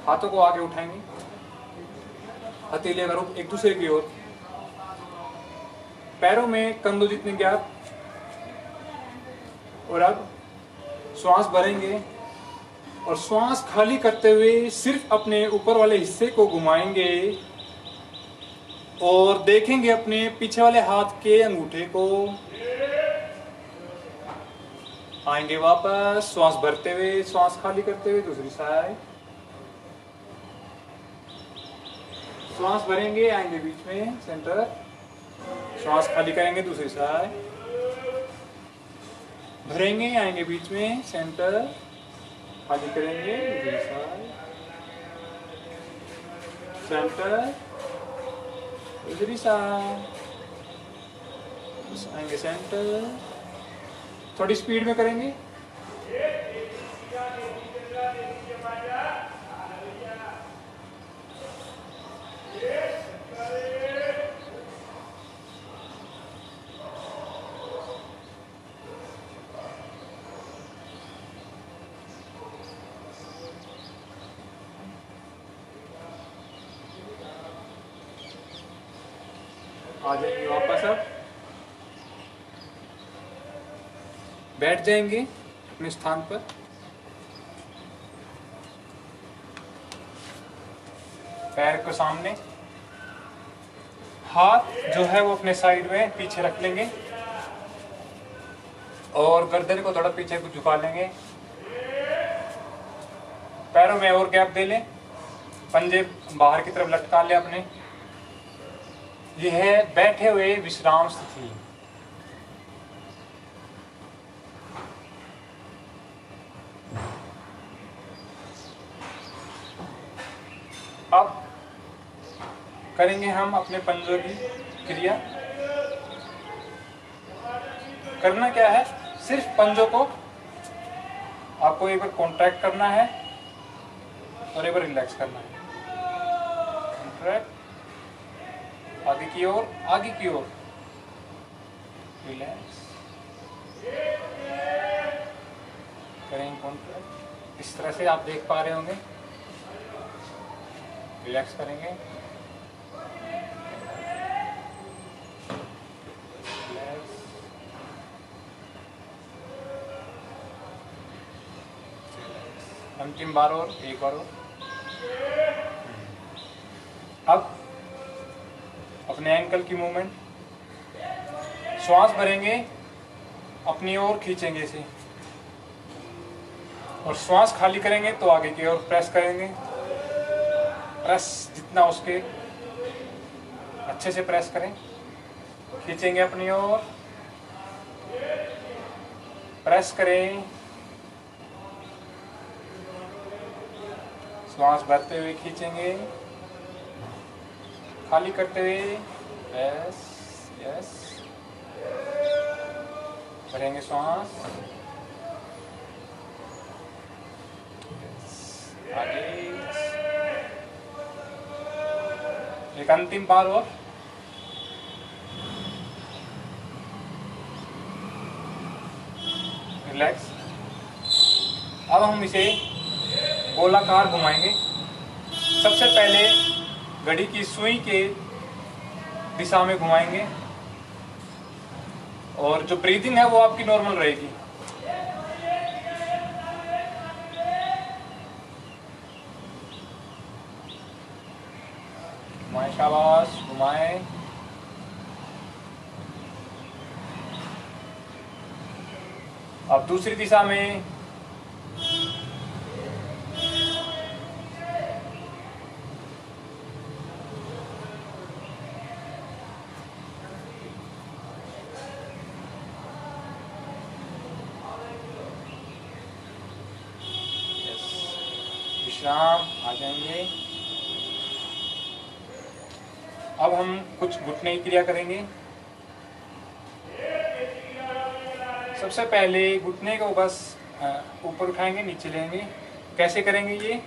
हाथों को आगे उठाएंगे, हथेली अगर एक दूसरे की ओर, पैरों में कंधों जितने गैप, और अब श्वास भरेंगे और श्वास खाली करते हुए सिर्फ अपने ऊपर वाले हिस्से को घुमाएंगे और देखेंगे अपने पीछे वाले हाथ के अंगूठे को। आएंगे वापस, श्वास भरते हुए, श्वास खाली करते हुए दूसरी साइड। श्वास भरेंगे, आएंगे बीच में सेंटर, श्वास खाली करेंगे दूसरी साइड, भरेंगे, आएंगे बीच में सेंटर, खाली करेंगे दूसरी साइड, सेंटर, दूसरी साइड, आएंगे सेंटर। थोड़ी स्पीड में करेंगे। आ जाएंगे वापस, अब बैठ जाएंगे अपने स्थान पर। पैर को सामने, हाथ जो है वो अपने साइड में पीछे रख लेंगे और गर्दन को थोड़ा पीछे को झुका लेंगे। पैरों में और गैप दे लें, पंजे बाहर की तरफ लटका लें अपने। यह है बैठे हुए विश्राम स्थिति। अब करेंगे हम अपने पंजों की क्रिया। करना क्या है, सिर्फ पंजों को आपको एक बार कॉन्ट्रैक्ट करना है और एक बार रिलैक्स करना है। कॉन्ट्रैक्ट, आगे की ओर, आगे की ओर, रिलैक्स करेंगे कॉन्ट्रैक्ट। इस तरह से आप देख पा रहे होंगे। रिलैक्स करेंगे, रिलैक्स, अंतिम बार और, एक बार और। अब अपने एंकल की मूवमेंट, श्वास भरेंगे, अपनी ओर खींचेंगे इसे, और श्वास खाली करेंगे तो आगे की ओर प्रेस करेंगे। प्रेस जितना उसके अच्छे से प्रेस करें, खींचेंगे अपनी ओर, प्रेस करें, श्वास भरते हुए खींचेंगे, खाली करते हुए यस यस, भरेंगे श्वास, आगे, एक अंतिम बार और। रिलैक्स। अब हम इसे गोलाकार घुमाएंगे। सबसे पहले घड़ी की सुई के दिशा में घुमाएंगे, और जो ब्रीदिंग है वो आपकी नॉर्मल रहेगी। घुमाएं, शाबाश, घुमाएं। अब दूसरी दिशा में विश्राम, आ जाएंगे। अब हम कुछ घुटने की क्रिया करेंगे। सबसे पहले घुटने को बस ऊपर उठाएंगे, नीचे लेंगे। कैसे करेंगे ये?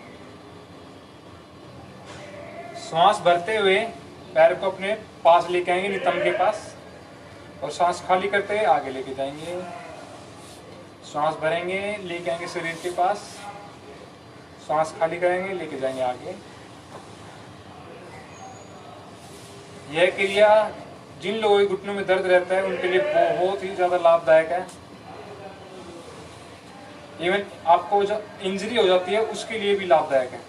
श्वास भरते हुए पैर को अपने पास लेके आएंगे, नितंब के पास, और सांस खाली करते हुए आगे लेके जाएंगे। श्वास भरेंगे, लेके आएंगे शरीर के पास, श्वास खाली करेंगे, लेके जाएंगे आगे। यह क्रिया जिन लोगों के घुटनों में दर्द रहता है उनके लिए बहुत ही ज़्यादा लाभदायक है। इवन आपको जो इंजरी हो जाती है उसके लिए भी लाभदायक है।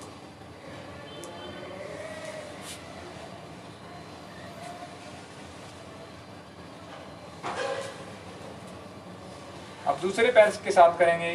अब दूसरे पैर के साथ करेंगे।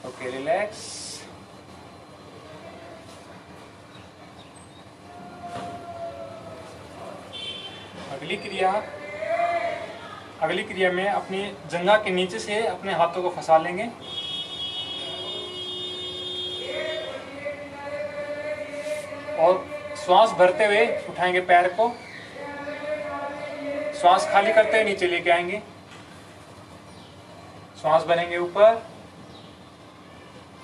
Okay, relax. अगली क्रिया में अपनी जंघा के नीचे से अपने हाथों को फंसा लेंगे, और श्वास भरते हुए उठाएंगे पैर को, श्वास खाली करते हुए नीचे लेके आएंगे, श्वास भरेंगे ऊपर,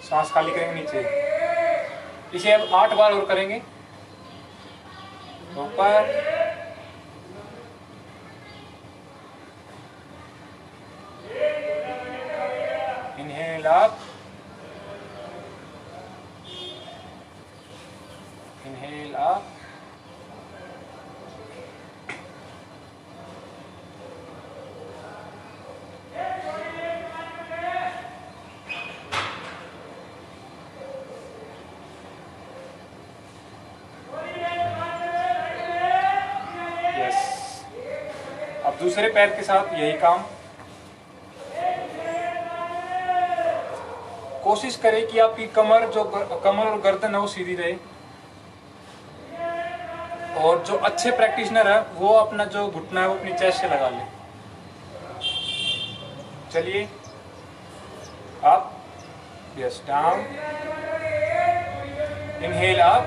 सांस खाली करेंगे नीचे। इसे अब 8 बार और करेंगे। ऊपर, इनहेल अप, इनहेल अप, दूसरे पैर के साथ यही काम। कोशिश करें कि आपकी कमर और गर्दन है वो सीधी रहे, और जो अच्छे प्रैक्टिशनर है वो अपना जो घुटना है वो अपनी चेस्ट से लगा ले। चलिए, up, yes, down, inhale up,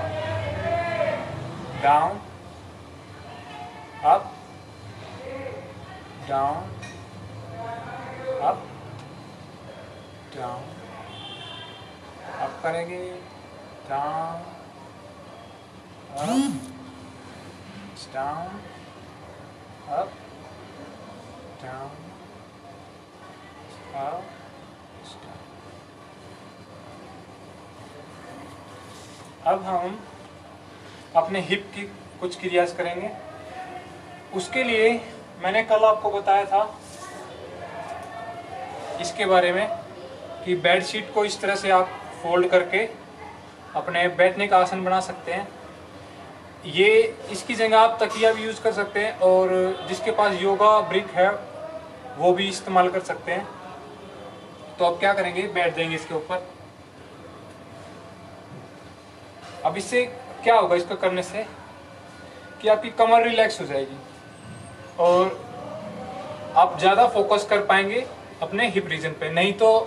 down, up, down, up, down, up करेंगे, down, up, down, up, down, up, down। अब हम अपने हिप की कुछ क्रियास करेंगे। उसके लिए मैंने कल आपको बताया था इसके बारे में कि बेड शीट को इस तरह से आप फोल्ड करके अपने बैठने का आसन बना सकते हैं। ये इसकी जगह आप तकिया भी यूज़ कर सकते हैं और जिसके पास योगा ब्रिक है वो भी इस्तेमाल कर सकते हैं। तो अब क्या करेंगे, बैठ जाएंगे इसके ऊपर। अब इससे क्या होगा, इसको करने से कि आपकी कमर रिलैक्स हो जाएगी और आप ज़्यादा फोकस कर पाएंगे अपने हिप रीजन पे। नहीं तो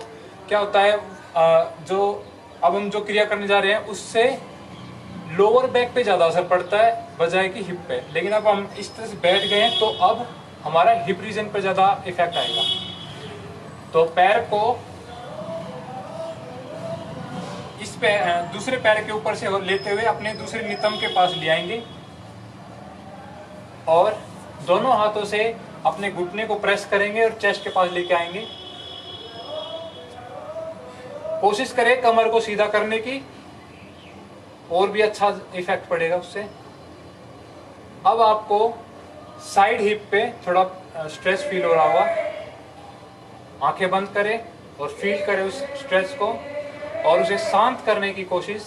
क्या होता है, जो अब हम जो क्रिया करने जा रहे हैं उससे लोअर बैक पे ज़्यादा असर पड़ता है बजाय कि हिप पे। लेकिन अब हम इस तरह से बैठ गए हैं तो अब हमारा हिप रीजन पे ज़्यादा इफेक्ट आएगा। तो पैर को इस दूसरे पैर के ऊपर से लेते हुए अपने दूसरे नितंब के पास ले आएंगे और दोनों हाथों से अपने घुटने को प्रेस करेंगे और चेस्ट के पास लेके आएंगे। कोशिश करें कमर को सीधा करने की, और भी अच्छा इफेक्ट पड़ेगा उससे। अब आपको साइड हिप पे थोड़ा स्ट्रेच फील हो रहा होगा। आंखें बंद करें और फील करें उस स्ट्रेच को और उसे शांत करने की कोशिश।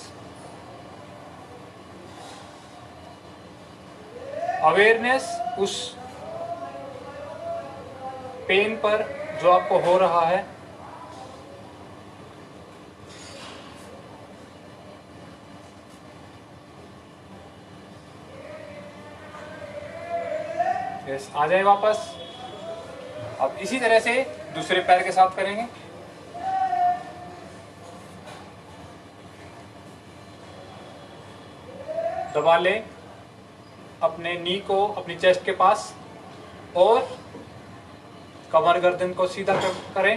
अवेयरनेस उस पेन पर जो आपको हो रहा है। यस, आ जाए वापस। अब इसी तरह से दूसरे पैर के साथ करेंगे। दबा लें अपने नी को अपनी चेस्ट के पास और कमर गर्दन को सीधा करें।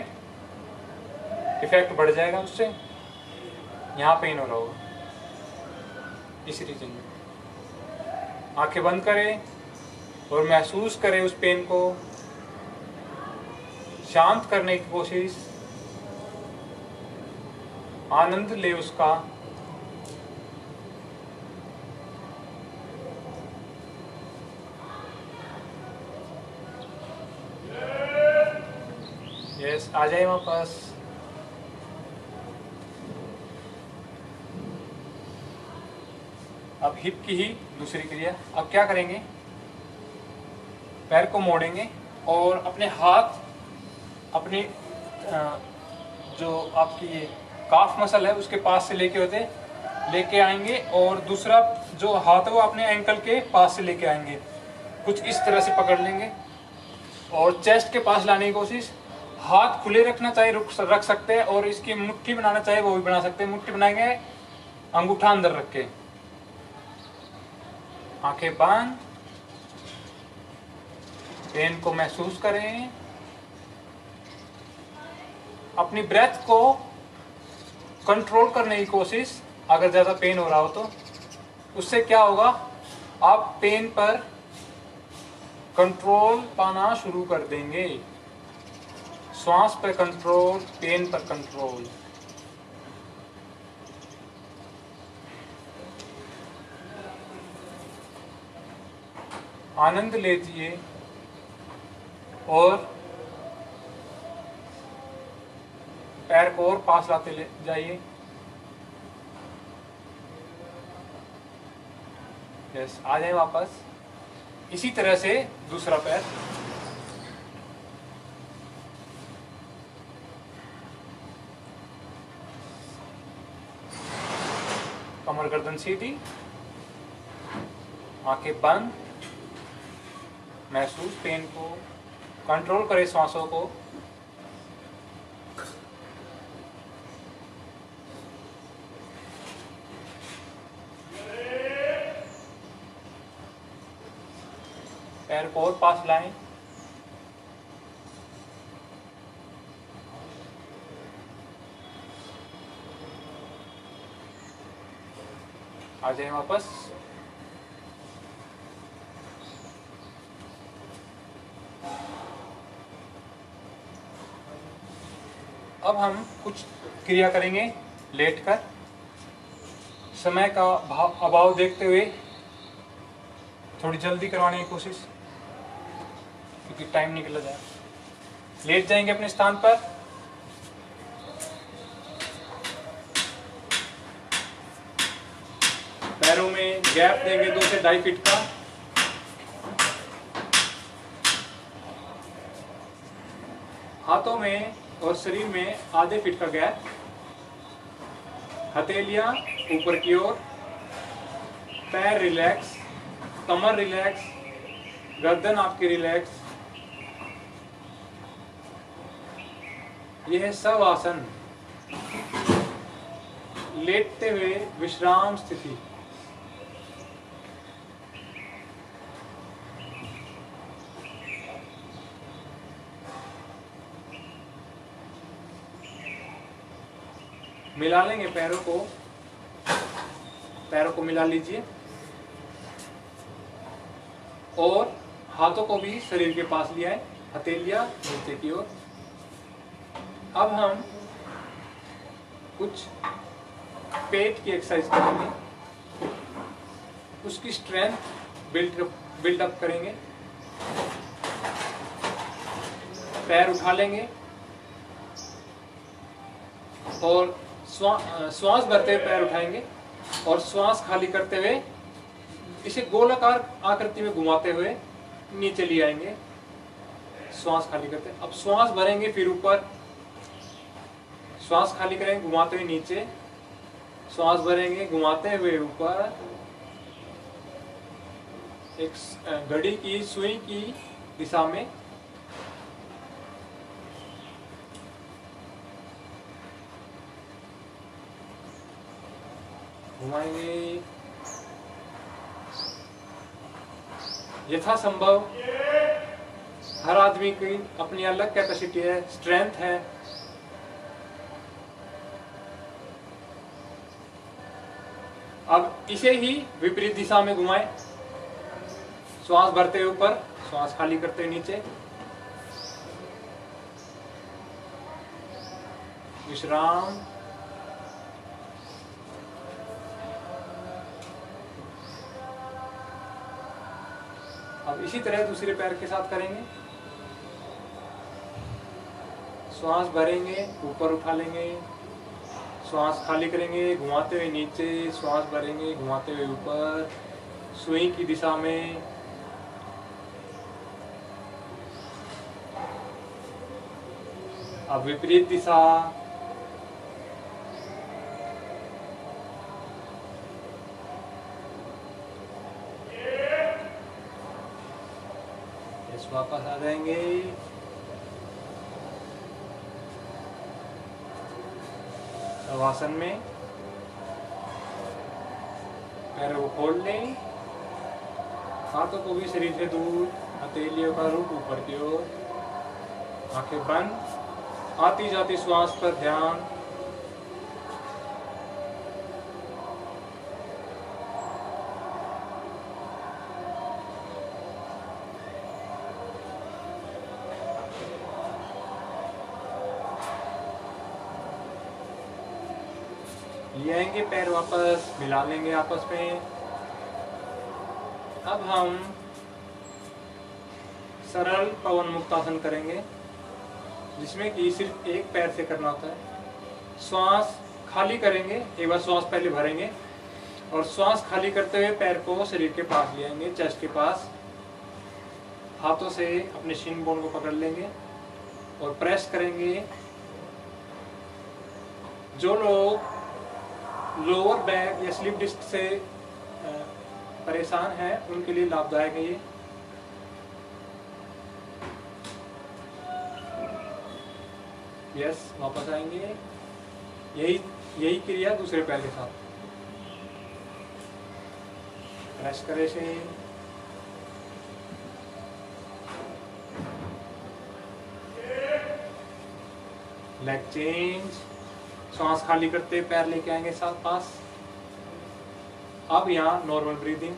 इफेक्ट बढ़ जाएगा उससे। यहाँ पेन हो रहा होगा इस रीजन में। आंखें बंद करें और महसूस करें उस पेन को। शांत करने की कोशिश, आनंद ले उसका। यस, आ जाए वापस। अब हिप की ही दूसरी क्रिया। अब क्या करेंगे, पैर को मोड़ेंगे और अपने हाथ अपने जो आपकी ये काफ मसल है उसके पास से लेके आएंगे और दूसरा जो हाथ है वो अपने एंकल के पास से लेके आएंगे। कुछ इस तरह से पकड़ लेंगे और चेस्ट के पास लाने की कोशिश। हाथ खुले रखना चाहिए, रख सकते हैं, और इसकी मुट्ठी बनाना चाहिए वो भी बना सकते हैं। मुट्ठी बनाएंगे अंगूठा अंदर रख के। आंखें बंद, पेन को महसूस करें। अपनी ब्रेथ को कंट्रोल करने की कोशिश। अगर ज़्यादा पेन हो रहा हो तो उससे क्या होगा, आप पेन पर कंट्रोल पाना शुरू कर देंगे। श्वास पर कंट्रोल, पेन पर कंट्रोल। आनंद लीजिए और पैर को और पास लाते ले जाइए। यस, आ जाए वापस। इसी तरह से दूसरा पैर। कमर गर्दन सीधी, आंखें बंद, महसूस पेन को, कंट्रोल करें सांसों को। पैर को और पास लाएं। आ जाए वापस। अब हम कुछ क्रिया करेंगे लेटकर। समय का अभाव देखते हुए थोड़ी जल्दी करवाने की कोशिश, क्योंकि टाइम निकल जाए। लेट जाएंगे अपने स्थान पर। पैरों में गैप देंगे 2 से 2.5 फीट का। हाथों में और शरीर में आधे फीट का गैप। हथेलियां ऊपर की ओर, पैर रिलैक्स, कमर रिलैक्स, गर्दन आपकी रिलैक्स। यह सब आसन लेटते हुए विश्राम स्थिति। मिला लेंगे पैरों को मिला लीजिए और हाथों को भी शरीर के पास लिया है, हथेलियां नीचे की ओर। अब हम कुछ पेट की एक्सरसाइज करेंगे, उसकी स्ट्रेंथ बिल्ड अप करेंगे। पैर उठा लेंगे और श्वास भरते हुए पैर उठाएंगे और श्वास खाली करते हुए इसे गोलाकार आकृति में घुमाते हुए नीचे ले आएंगे। श्वास खाली करते हैं। अब श्वास भरेंगे, फिर ऊपर, श्वास खाली करेंगे, घुमाते हुए नीचे, श्वास भरेंगे, घुमाते हुए ऊपर। एक घड़ी की सुई की दिशा में घुमाएंगे। यथासंभव हर आदमी की अपनी अलग कैपेसिटी है, स्ट्रेंथ है। अब इसे ही विपरीत दिशा में घुमाएं। श्वास भरते हुए ऊपर, श्वास खाली करते हुए नीचे, विश्राम। अब इसी तरह दूसरे पैर के साथ करेंगे। श्वास भरेंगे, ऊपर उठा लेंगे, श्वास खाली करेंगे, घुमाते हुए नीचे, श्वास भरेंगे, घुमाते हुए ऊपर, सुई की दिशा में। अब विपरीत दिशा। वापस आ जाएंगे। आसन में पैरों को खोल लें, हाथों को भी शरीर से दूर, हथेलियों का रुख ऊपर की ओर, आंखें बंद। आती जाती श्वास पर ध्यान। ले आएंगे पैर वापस, मिला लेंगे आपस में। अब हम सरल पवन मुक्तासन करेंगे, जिसमें कि सिर्फ एक पैर से करना होता है। श्वास खाली करेंगे, एक बार श्वास पहले भरेंगे और श्वास खाली करते हुए पैर को शरीर के पास ले आएंगे, चेस्ट के पास। हाथों से अपने शिन बोन को पकड़ लेंगे और प्रेस करेंगे। जो लोग लोअर बैक या स्लिप डिस्क से परेशान है, उनके लिए लाभदायक है ये। यस, वापस आएंगे। यही क्रिया दूसरे पैर के साथ। प्रेस करें से, लेग चेंज। श्वास खाली करते पैर लेके आएंगे साथ पास। अब यहाँ normal breathing.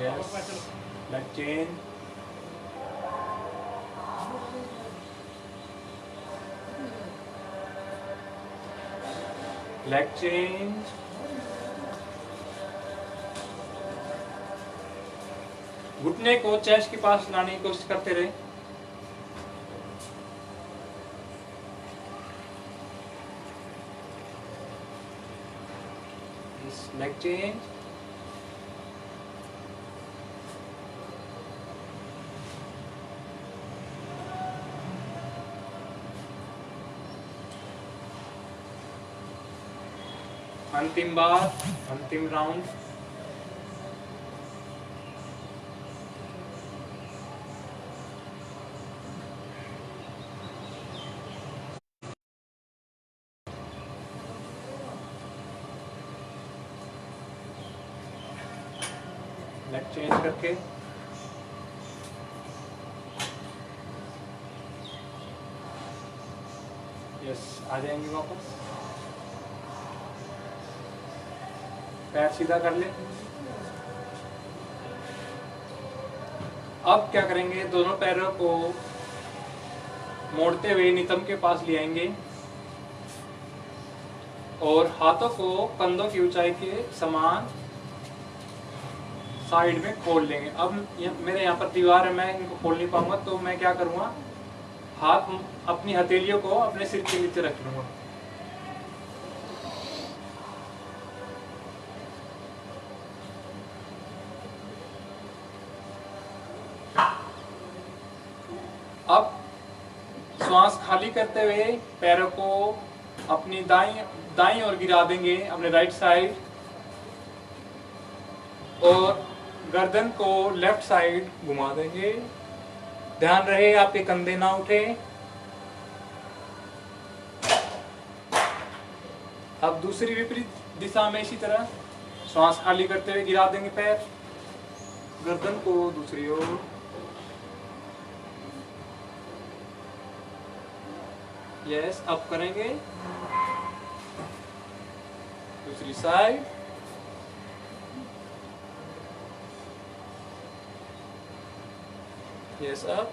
Yes. Leg change. Leg change. घुटने को चेस्ट के पास लाने की कोशिश करते रहे। Leg change. अंतिम बार, अंतिम राउंड। लेग चेंज करके यस, आ जाएंगे वापस। पैर सीधा कर ले। अब क्या करेंगे, दोनों पैरों को मोड़ते हुए नितंब के पास ले आएंगे और हाथों को कंधों की ऊंचाई के समान साइड में खोल लेंगे। अब मेरे यहाँ पर दीवार है, मैं इनको खोल नहीं पाऊंगा, तो मैं क्या करूँगा, हाथ अपनी हथेलियों को अपने सिर के नीचे रख लूँगा। अब श्वास खाली करते हुए पैरों को अपनी दाईं ओर गिरा देंगे, अपने राइट साइड, और गर्दन को लेफ्ट साइड घुमा देंगे। ध्यान रहे आपके कंधे ना उठे। अब दूसरी विपरीत दिशा में इसी तरह श्वास खाली करते हुए गिरा देंगे पैर, गर्दन को दूसरी ओर। यस, अब करेंगे दूसरी साइड। यस, अब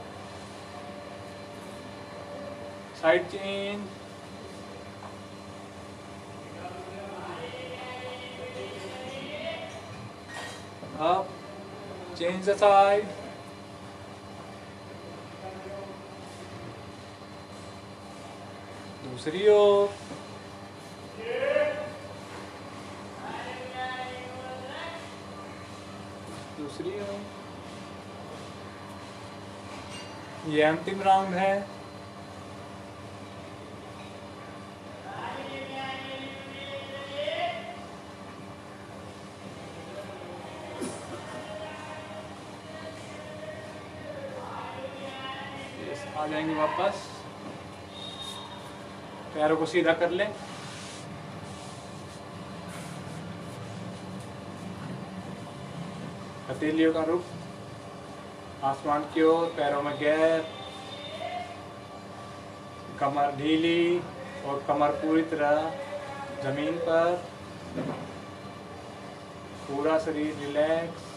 साइड चेंज। अब चेंज द साइड। दूसरी ओर। दूसरी ओर। ये अंतिम राउंड है। आ जाएंगे वापस, पैरों को सीधा कर ले। हथेलियों का रुख आसमान की ओर, पैरों में गैप, कमर ढीली और कमर पूरी तरह जमीन पर, पूरा शरीर रिलैक्स।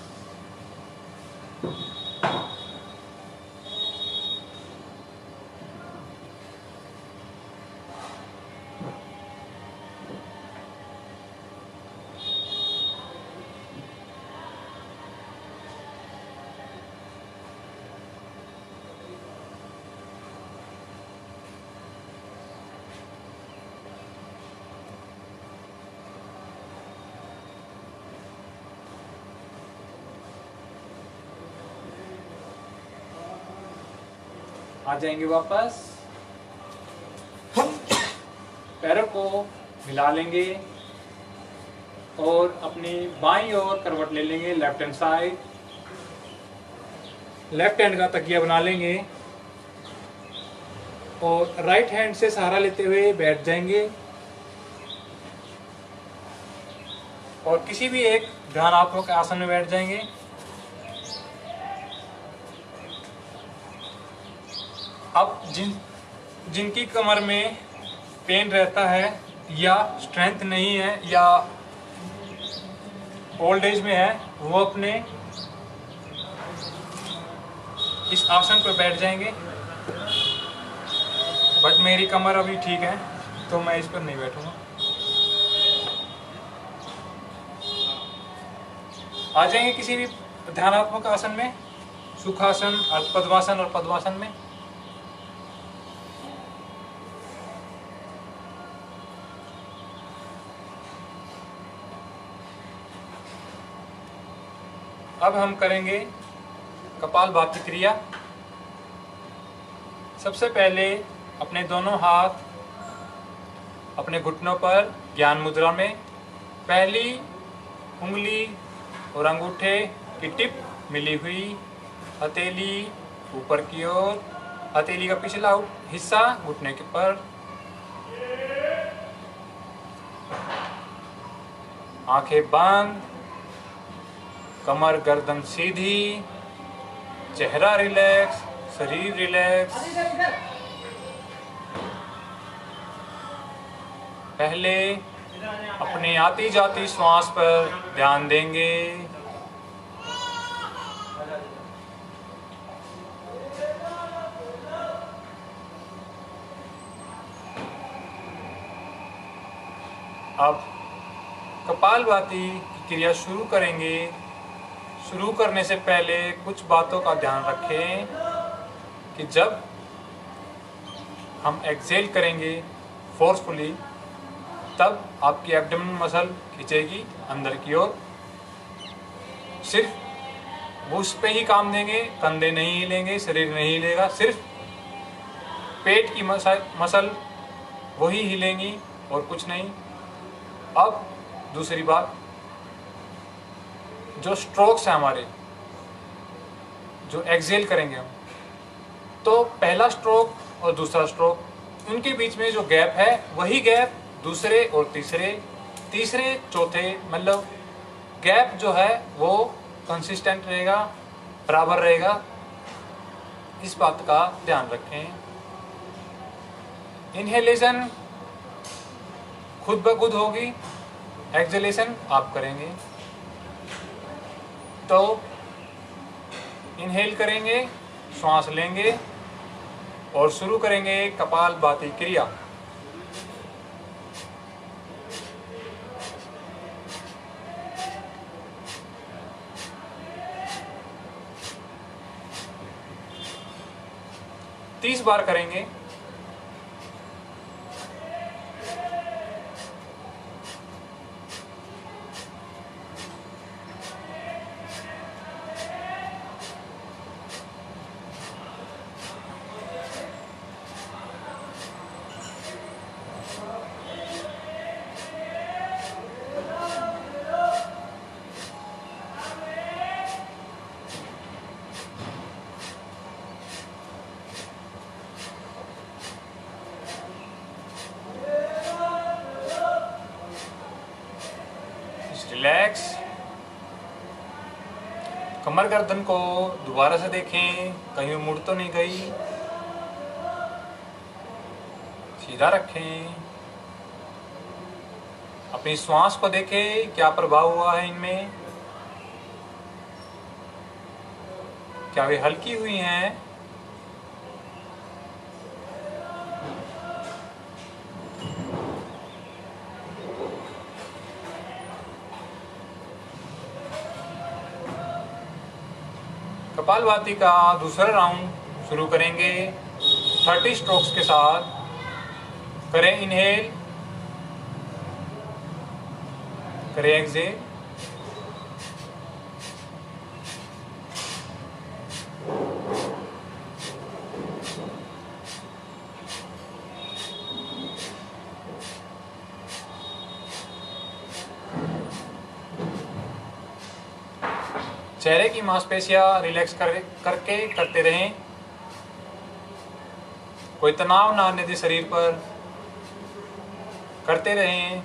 आ जाएंगे वापस, पैरों को मिला लेंगे और अपनी बाईं ओर करवट ले लेंगे, left hand side. Left hand का तकिया बना लेंगे और राइट हैंड से सहारा लेते हुए बैठ जाएंगे और किसी भी एक ध्यानात्मक आसन में बैठ जाएंगे। अब जिनकी कमर में पेन रहता है या स्ट्रेंथ नहीं है या ओल्ड एज में है, वो अपने इस आसन पर बैठ जाएंगे, बट मेरी कमर अभी ठीक है तो मैं इस पर नहीं बैठूंगा। आ जाएंगे किसी भी ध्यानात्मक आसन में, सुखासन, अर्ध पद्मासन और पद्मासन में। अब हम करेंगे कपालभाति क्रिया। सबसे पहले अपने दोनों हाथ अपने घुटनों पर ज्ञान मुद्रा में, पहली उंगली और अंगूठे की टिप मिली हुई, हथेली ऊपर की ओर, हथेली का पिछला हिस्सा घुटने के पर, आंखें बंद, कमर गर्दन सीधी, चेहरा रिलैक्स, शरीर रिलैक्स। पहले अपने आती जाती श्वास पर ध्यान देंगे। अब कपालभाति की क्रिया शुरू करेंगे। शुरू करने से पहले कुछ बातों का ध्यान रखें कि जब हम एक्सेल करेंगे फोर्सफुली, तब आपकी एब्डोमेन मसल खींचेगी अंदर की ओर। सिर्फ उस पे ही काम देंगे, कंधे नहीं हिलेंगे, शरीर नहीं हिलेगा, सिर्फ पेट की मसल वही हिलेंगी और कुछ नहीं। अब दूसरी बात, जो स्ट्रोक्स हैं हमारे, जो एक्सेल करेंगे हम, तो पहला स्ट्रोक और दूसरा स्ट्रोक, उनके बीच में जो गैप है वही गैप दूसरे और तीसरे चौथे, मतलब गैप जो है वो कंसिस्टेंट रहेगा, बराबर रहेगा। इस बात का ध्यान रखें। इनहेलेशन खुद ब खुद होगी, एक्सहेलेशन आप करेंगे। तो इनहेल करेंगे, श्वास लेंगे और शुरू करेंगे कपालभाति क्रिया। तीस बार करेंगे। रिलैक्स। कमर गर्दन को दोबारा से देखें, कहीं मुड़ तो नहीं गई। सीधा रखें। अपनी श्वास को देखें, क्या प्रभाव हुआ है इनमें, क्या वे हल्की हुई हैं। कपालभाति का दूसरा राउंड शुरू करेंगे 30 स्ट्रोक्स के साथ। करें इनहेल, करें एक्सहेल। चेहरे की मांसपेशियां रिलैक्स करते रहें। कोई तनाव ना आने दें शरीर पर, करते रहें।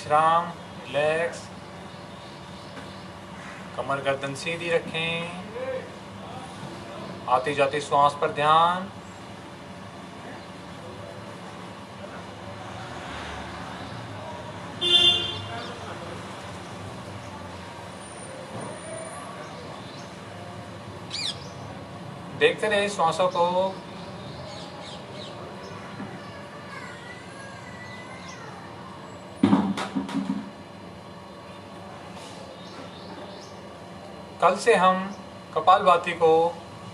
विश्राम, रिलैक्स। कमर गर्दन सीधी रखें। आती जाती श्वास पर ध्यान। देखते रहे श्वासों को। कल से हम कपालभाति को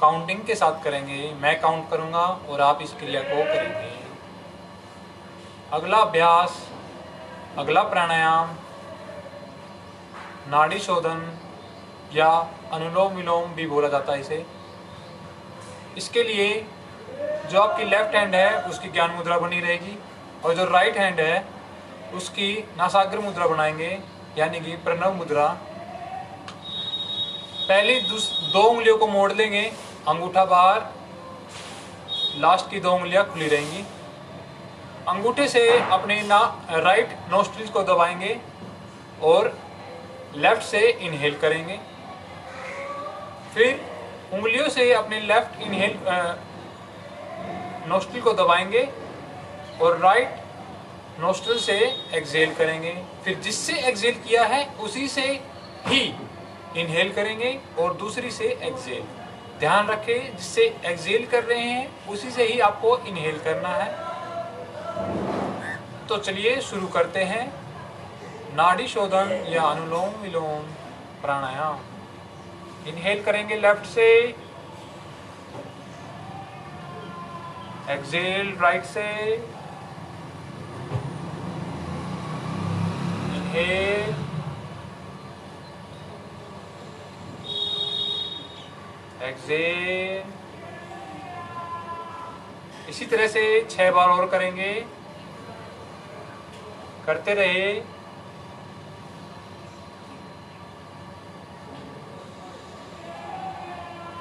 काउंटिंग के साथ करेंगे। मैं काउंट करूंगा और आप इस क्रिया को करेंगे। अगला अभ्यास, अगला प्राणायाम नाड़ी शोधन या अनुलोम विलोम भी बोला जाता है इसे। इसके लिए जो आपकी लेफ्ट हैंड है उसकी ज्ञान मुद्रा बनी रहेगी और जो राइट हैंड है उसकी नासाग्र मुद्रा बनाएंगे, यानी कि प्रणव मुद्रा। पहली दो उंगलियों को मोड़ लेंगे, अंगूठा बाहर, लास्ट की 2 उंगलियां खुली रहेंगी। अंगूठे से अपने राइट नोस्ट्रिल्स को दबाएंगे और लेफ्ट से इनहेल करेंगे। फिर उंगलियों से अपने लेफ्ट इनहेल नोस्ट्रिल को दबाएंगे और राइट नोस्ट्रिल से एक्सहेल करेंगे। फिर जिससे एक्सहेल किया है उसी से ही इनहेल करेंगे और दूसरी से एक्सहेल। ध्यान रखें, जिससे एक्सहेल कर रहे हैं उसी से ही आपको इनहेल करना है। तो चलिए शुरू करते हैं नाड़ी शोधन या अनुलोम विलोम प्राणायाम। इनहेल करेंगे लेफ्ट से, एक्सहेल राइट से। Inhale, exhale. इसी तरह से 6 बार और करेंगे। करते रहे।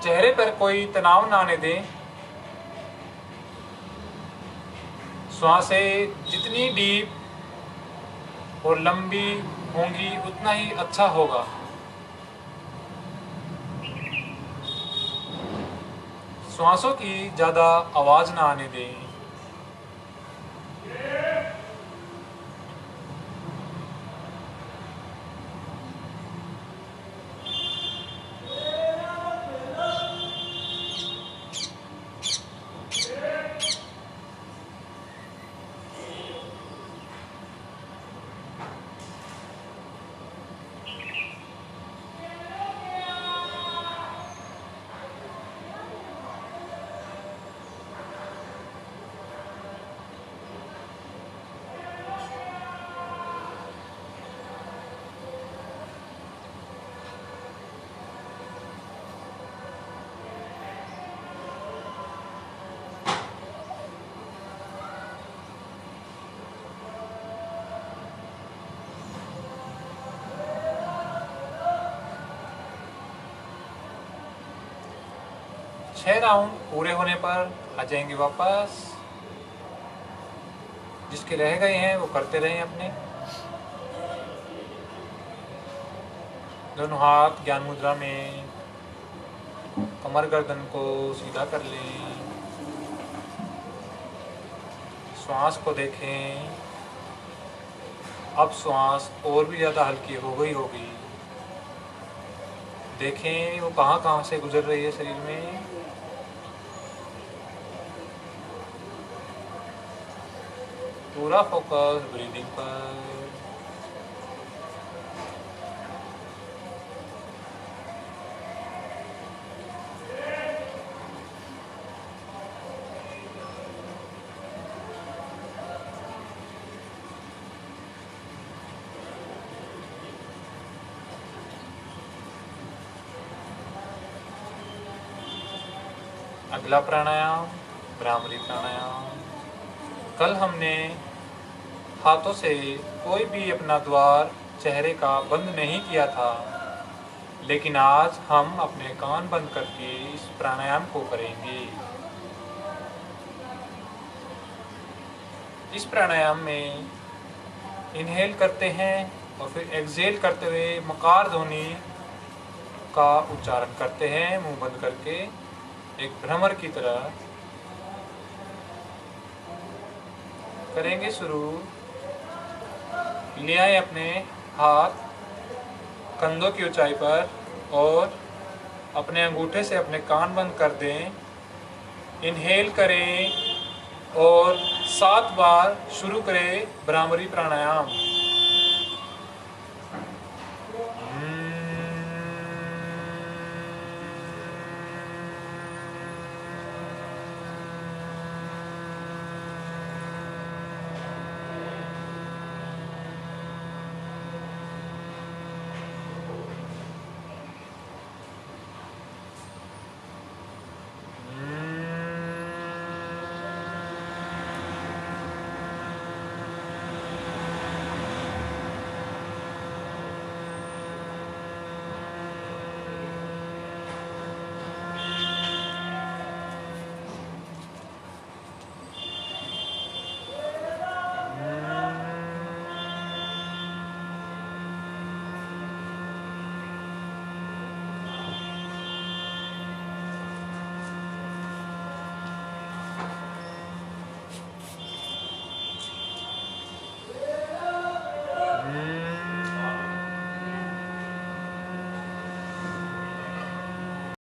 चेहरे पर कोई तनाव ना आने दें। श्वासें जितनी डीप और लंबी होंगी उतना ही अच्छा होगा। श्वासों की ज़्यादा आवाज़ ना आने दें। छह राउंड पूरे होने पर आ जाएंगे वापस। जिसके रह गए हैं वो करते रहें अपने। दोनों हाथ ज्ञान मुद्रा में, कमर गर्दन को सीधा कर लें। श्वास को देखें। अब श्वास और भी ज़्यादा हल्की हो गई होगी। देखें वो कहाँ कहाँ से गुजर रही है शरीर में। पूरा फोकस ब्रीदिंग पर। अगला प्राणायाम भ्रामरी प्राणायाम। कल हमने हाथों से कोई भी अपना द्वार चेहरे का बंद नहीं किया था, लेकिन आज हम अपने कान बंद करके इस प्राणायाम को करेंगे। इस प्राणायाम में इनहेल करते हैं और फिर एक्सहेल करते हुए मकार ध्वनि का उच्चारण करते हैं मुंह बंद करके, एक भ्रमर की तरह करेंगे शुरू। ले आए अपने हाथ कंधों की ऊंचाई पर और अपने अंगूठे से अपने कान बंद कर दें। इनहेल करें और 7 बार शुरू करें भ्रामरी प्राणायाम।